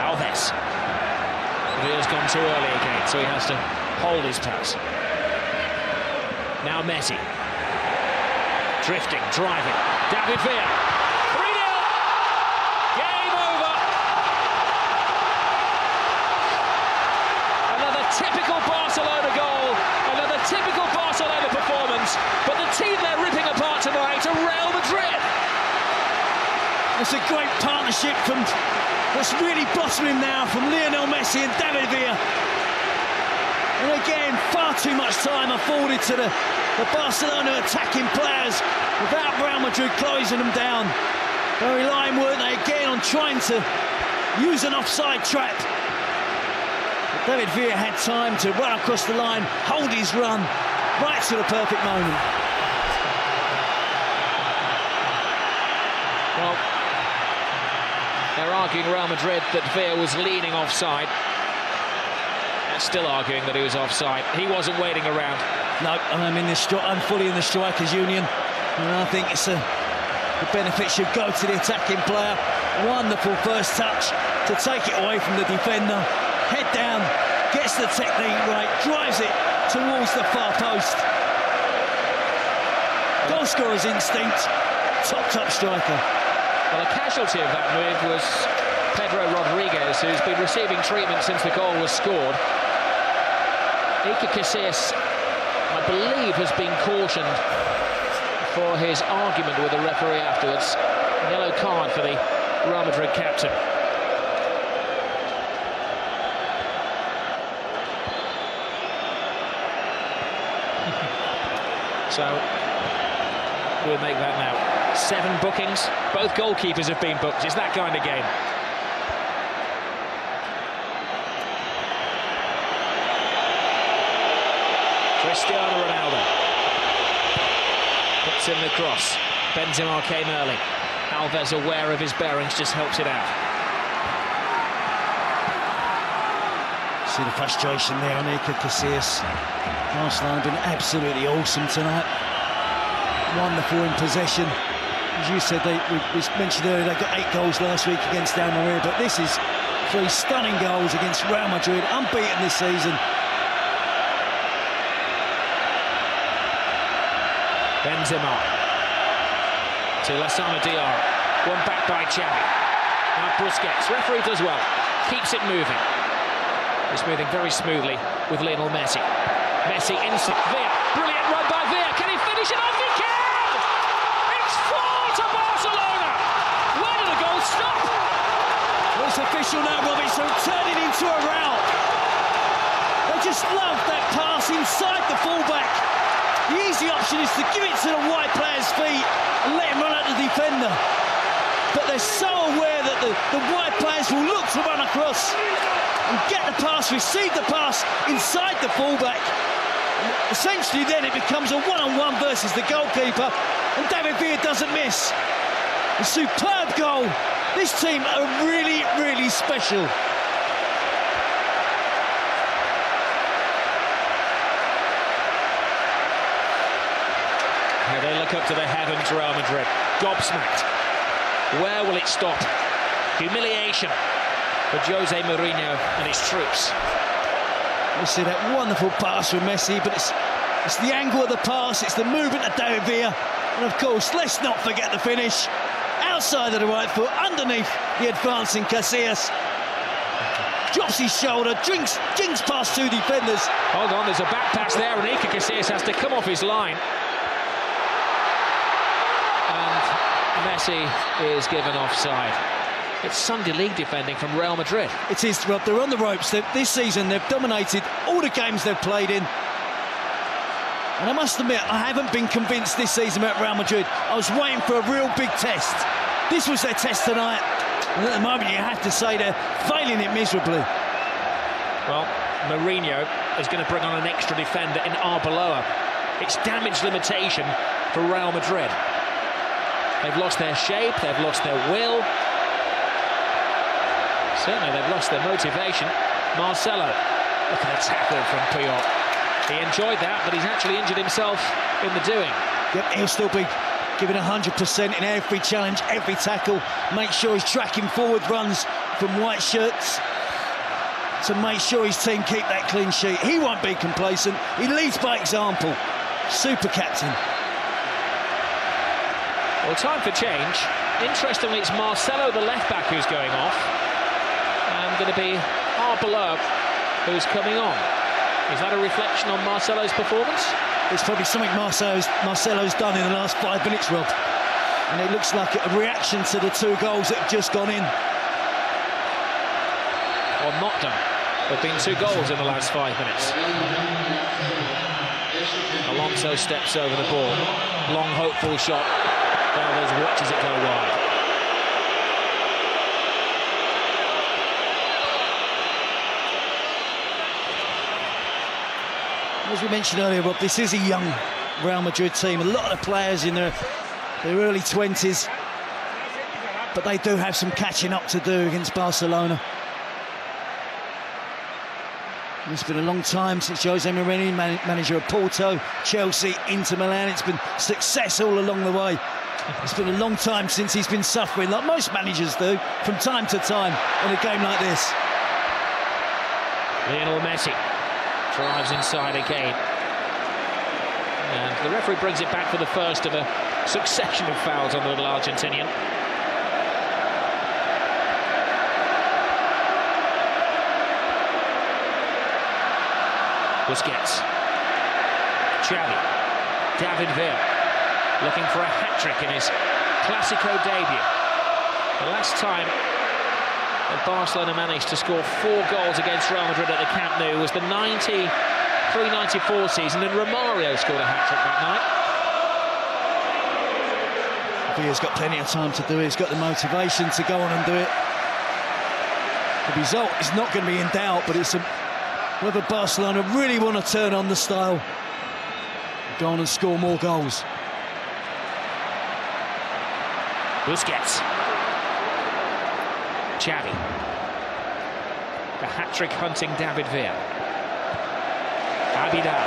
Alves. He has gone too early again, so he has to hold his pass. Now Messi. Drifting, driving. David Villa. 3-0. Game over. Another typical Barcelona goal. Another typical Barcelona performance. But the team they're ripping apart tonight are Real Madrid. It's a great partnership that's really blossoming now from Lionel Messi and David Villa. And again, far too much time afforded to the Barcelona attacking players without Real Madrid closing them down. They're relying, weren't they, again on trying to use an offside trap. But David Villa had time to run across the line, hold his run, right to the perfect moment. Well, they're arguing Real Madrid that Villa was leaning offside. They're still arguing that he was offside. He wasn't waiting around. No, I'm fully in the strikers' union, and I think the benefit should go to the attacking player. Wonderful first touch to take it away from the defender. Head down, gets the technique right, drives it towards the far post. Goal scorer's instinct, top striker. Well, a casualty of that move was Pedro Rodriguez, who's been receiving treatment since the goal was scored. Iker Casillas, I believe, has been cautioned for his argument with the referee afterwards. Yellow card for the Real Madrid captain. So we'll make that now. 7 bookings. Both goalkeepers have been booked. It's that kind of game. Cristiano Ronaldo puts in the cross. Benzema came early. Alves, aware of his bearings, just helps it out. See the frustration there on Iker Casillas. Barcelona have been absolutely awesome tonight. Wonderful in possession. As you said, we mentioned earlier, they got 8 goals last week against Almeria, but this is 3 stunning goals against Real Madrid, unbeaten this season. Benzema to Lassana Diarra. One back by Xavi. Now Busquets. Referee does well. Keeps it moving. It's moving very smoothly with Lionel Messi. Messi inside. Villa. Brilliant run by Villa. Can he finish it off? He can! It's 4 to Barcelona! Where did the goal stop? Well, it's official now, Robbie, so turning into a rout. They just love that pass inside the fullback. The easy option is to give it to the wide player's feet and let him run at the defender. But they're so aware that the wide players will look to run across and get the pass, receive the pass inside the fullback. And essentially then it becomes a one-on-one versus the goalkeeper, and David Villa doesn't miss. A superb goal. This team are really, really special. Now they look up to the heavens, Real Madrid. Gobsmacked. Where will it stop? Humiliation for Jose Mourinho and his troops. You see that wonderful pass from Messi, but it's the angle of the pass, it's the movement of David Villa, and of course, let's not forget the finish. Outside of the right foot, underneath the advancing Casillas. Drops his shoulder, jinks past two defenders. Hold on, there's a back pass there, and Iker Casillas has to come off his line. And Messi is given offside. It's Sunday League defending from Real Madrid. It is, Rob. They're on the ropes. This season, they've dominated all the games they've played in. And I must admit, I haven't been convinced this season about Real Madrid. I was waiting for a real big test. This was their test tonight. And at the moment, you have to say they're failing it miserably. Well, Mourinho is going to bring on an extra defender in Arbeloa. It's damage limitation for Real Madrid. They've lost their shape, they've lost their will. Certainly they've lost their motivation. Marcelo, look at the tackle from Puyol. He enjoyed that, but he's actually injured himself in the doing. Yep, he'll still be giving 100% in every challenge, every tackle. Make sure he's tracking forward runs from white shirts to make sure his team keep that clean sheet. He won't be complacent. He leads by example. Super captain. Well, time for change. Interestingly, it's Marcelo, the left-back, who's going off. And going to be Arbeloa who's coming on. Is that a reflection on Marcelo's performance? It's probably something Marcelo's done in the last 5 minutes, Rob. And it looks like a reaction to the 2 goals that have just gone in. Or not done. There have been 2 goals in the last 5 minutes. Alonso steps over the ball. Long, hopeful shot. Alves watches it go wide. As we mentioned earlier, Rob, this is a young Real Madrid team. A lot of the players in their early 20s. But they do have some catching up to do against Barcelona. It's been a long time since Jose Mourinho, manager of Porto, Chelsea, Inter Milan. It's been success all along the way. It's been a long time since he's been suffering, like most managers do, from time to time in a game like this. Lionel Messi drives inside again. And the referee brings it back for the first of a succession of fouls on the little Argentinian. Busquets. Xavi. David Villa. Looking for a hat-trick in his Clásico debut. The last time that Barcelona managed to score 4 goals against Real Madrid at the Camp Nou was the 93-94 season, and Romario scored a hat-trick that night. Villa's got plenty of time to do it. He's got the motivation to go on and do it. The result is not going to be in doubt, but it's whether Barcelona really want to turn on the style, go on and score more goals. Busquets. Xavi. The hat-trick hunting David Villa. Abidal.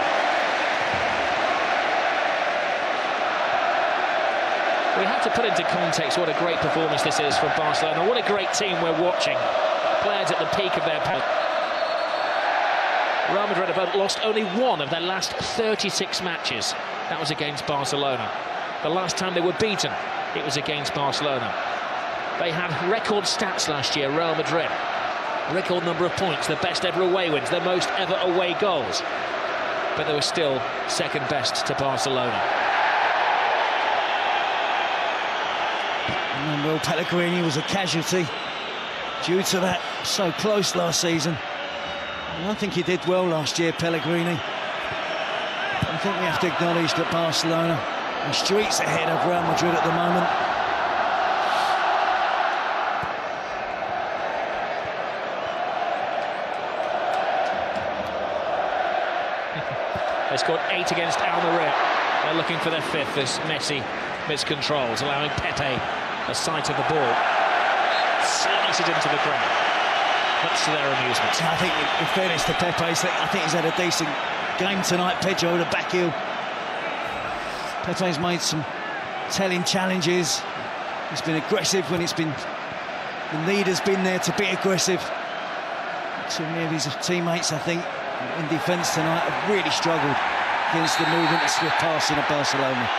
We have to put into context what a great performance this is from Barcelona. What a great team we're watching. Players at the peak of their power. Real Madrid have lost only 1 of their last 36 matches. That was against Barcelona. The last time they were beaten, it was against Barcelona. They had record stats last year, Real Madrid. Record number of points, the best ever away wins, the most ever away goals. But they were still second best to Barcelona. Well, Pellegrini was a casualty due to that. So close last season. And I think he did well last year, Pellegrini. I think we have to acknowledge that Barcelona are streets ahead of Real Madrid at the moment. They scored 8 against Almeria. They're looking for their 5th as Messi miscontrols, allowing Pepe a sight of the ball. Slices it into the crowd, much to their amusement. I think, in fairness to Pepe, I think he's had a decent game tonight. Pedro, the back heel. Pepe's made some telling challenges. He's been aggressive when it's been... The need has been there to be aggressive. So many of his teammates, I think, in defence tonight have really struggled against the movement and swift passing of Barcelona.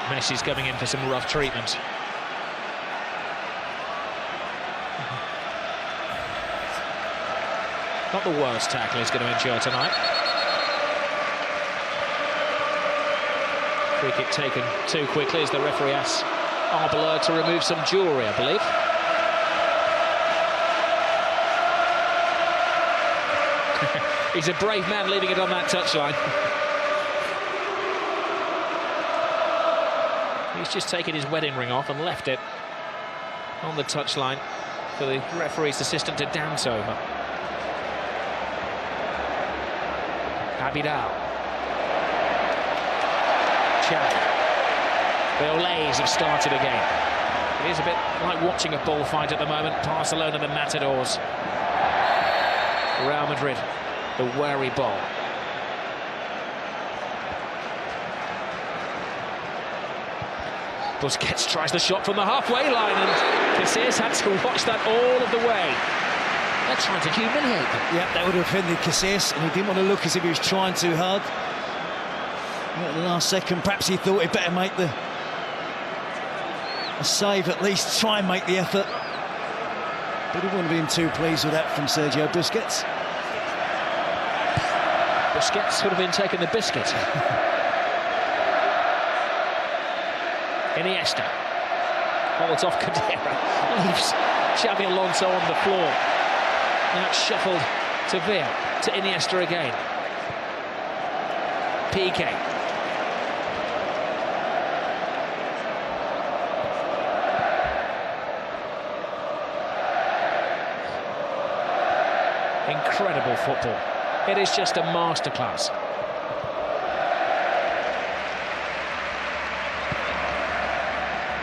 Messi's coming in for some rough treatment. Not the worst tackle he's going to endure tonight. Free kick taken too quickly as the referee asks Arbeloa to remove some jewellery, I believe. He's a brave man leaving it on that touchline. He's just taken his wedding ring off and left it on the touchline for the referee's assistant to dance over. Abidal. Xavi. The Olays have started again. It is a bit like watching a bullfight at the moment. Barcelona, the Matadors. Real Madrid, the wary bull. Busquets tries the shot from the halfway line, and Casillas had to watch that all of the way. They're trying to humiliate them. Yeah, that would have offended Casillas, and he didn't want to look as if he was trying too hard. At the last second, perhaps he thought he'd better make a save, at least try and make the effort. But he wouldn't have been too pleased with that from Sergio Busquets. Busquets would have been taking the biscuit. Iniesta holds off Cadera, leaves Xavi Alonso on the floor. Now it's shuffled to Villa, to Iniesta again. PK. Incredible football. It is just a masterclass.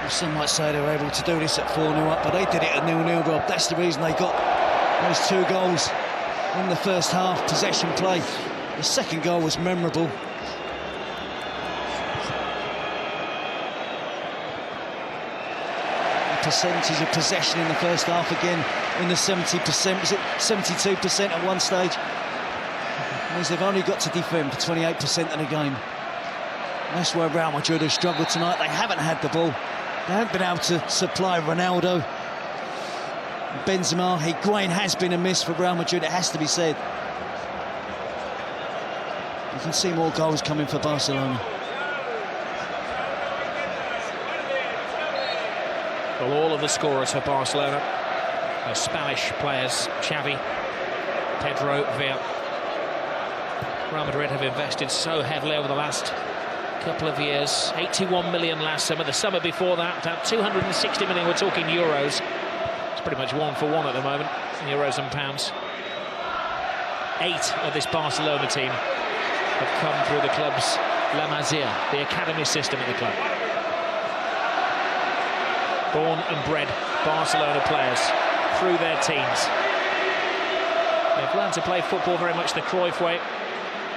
Some might say they were able to do this at 4-0 up, but they did it at 0-0, Rob. That's the reason they got those 2 goals in the first half, possession play. The second goal was memorable. The percentage of possession in the first half again in the 70%, was it 72% at one stage? It means they've only got to defend for 28% of the game. And that's where Real Madrid have struggled tonight. They haven't had the ball. They haven't been able to supply Ronaldo. Benzema, Higuain has been a miss for Real Madrid, it has to be said. You can see more goals coming for Barcelona. Well, all of the scorers for Barcelona are Spanish players. Xavi, Pedro, Villa. Real Madrid have invested so heavily over the last couple of years. 81 million last summer, the summer before that about 260 million. We're talking euros. It's pretty much 1 for 1 at the moment, euros and pounds. 8 of this Barcelona team have come through the club's La Masia, the academy system at the club. Born and bred Barcelona players through their teens. They've learned to play football very much the Cruyff way.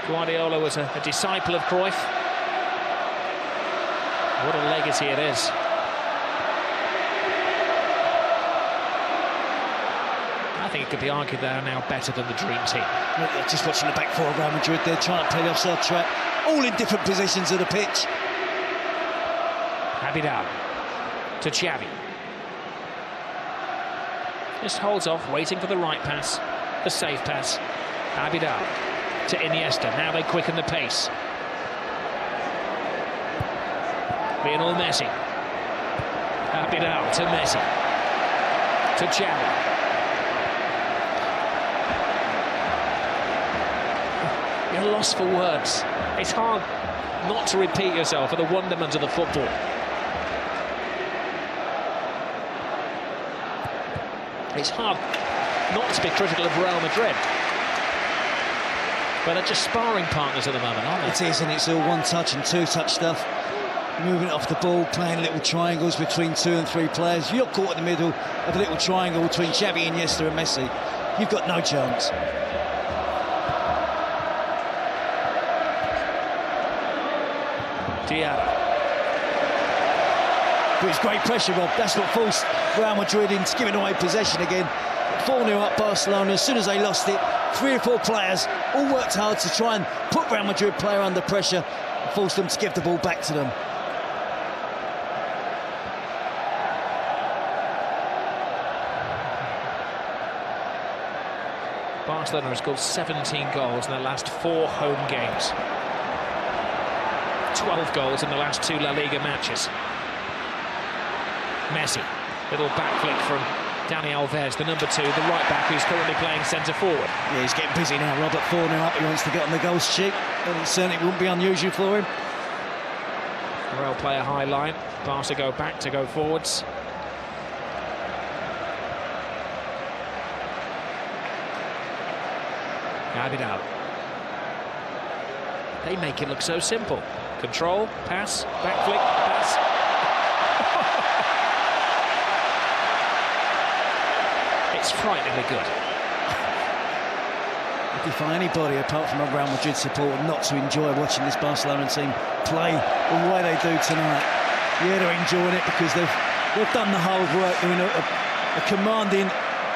Guardiola was a disciple of Cruyff. What a legacy it is. I think it could be argued they are now better than the dream team. Yeah, just watching the back four of Real Madrid, they're trying to play the offside track, all in different positions of the pitch. Vidal to Xavi. Just holds off, waiting for the right pass, the safe pass. Vidal to Iniesta. Now they quicken the pace. Lionel Messi. Vidal to Messi. To Xavi. You're lost for words. It's hard not to repeat yourself at the wonderment of the football. It's hard not to be critical of Real Madrid. But they're just sparring partners at the moment, aren't they? It is, and it's all one-touch and two-touch stuff. Moving it off the ball, playing little triangles between 2 and 3 players. You're caught in the middle of a little triangle between Xavi, Iniesta and Messi. You've got no chance. Diarra. But it's great pressure, Rob. That's what forced Real Madrid into giving away possession again. 4-0 up Barcelona. As soon as they lost it, 3 or 4 players all worked hard to try and put Real Madrid player under pressure and force them to give the ball back to them. Barcelona has scored 17 goals in their last 4 home games. 12 goals in the last 2 La Liga matches. Messi, little back flick from Dani Alves, the number 2, the right back who's currently playing centre forward. Yeah, he's getting busy now, Robert. 4-0 up, he wants to get on the goal sheet. And it certainly wouldn't be unusual for him. Real play a high line. Barca go back to go forwards. Vidal. They make it look so simple. Control, pass, back flick, pass. It's frighteningly good. If you find anybody apart from a Real Madrid supporter not to enjoy watching this Barcelona team play the way they do tonight, yeah, they're enjoying it because they've done the hard work. They're in a commanding,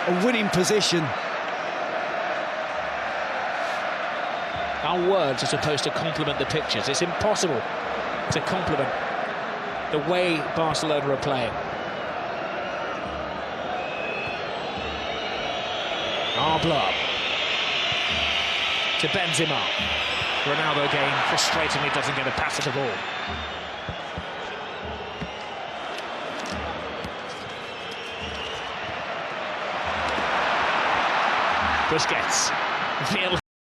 a winning position. Our words are supposed to complement the pictures. It's impossible to complement the way Barcelona are playing. Arbla to Benzema. Ronaldo again frustratingly doesn't get a pass at the ball. Busquets.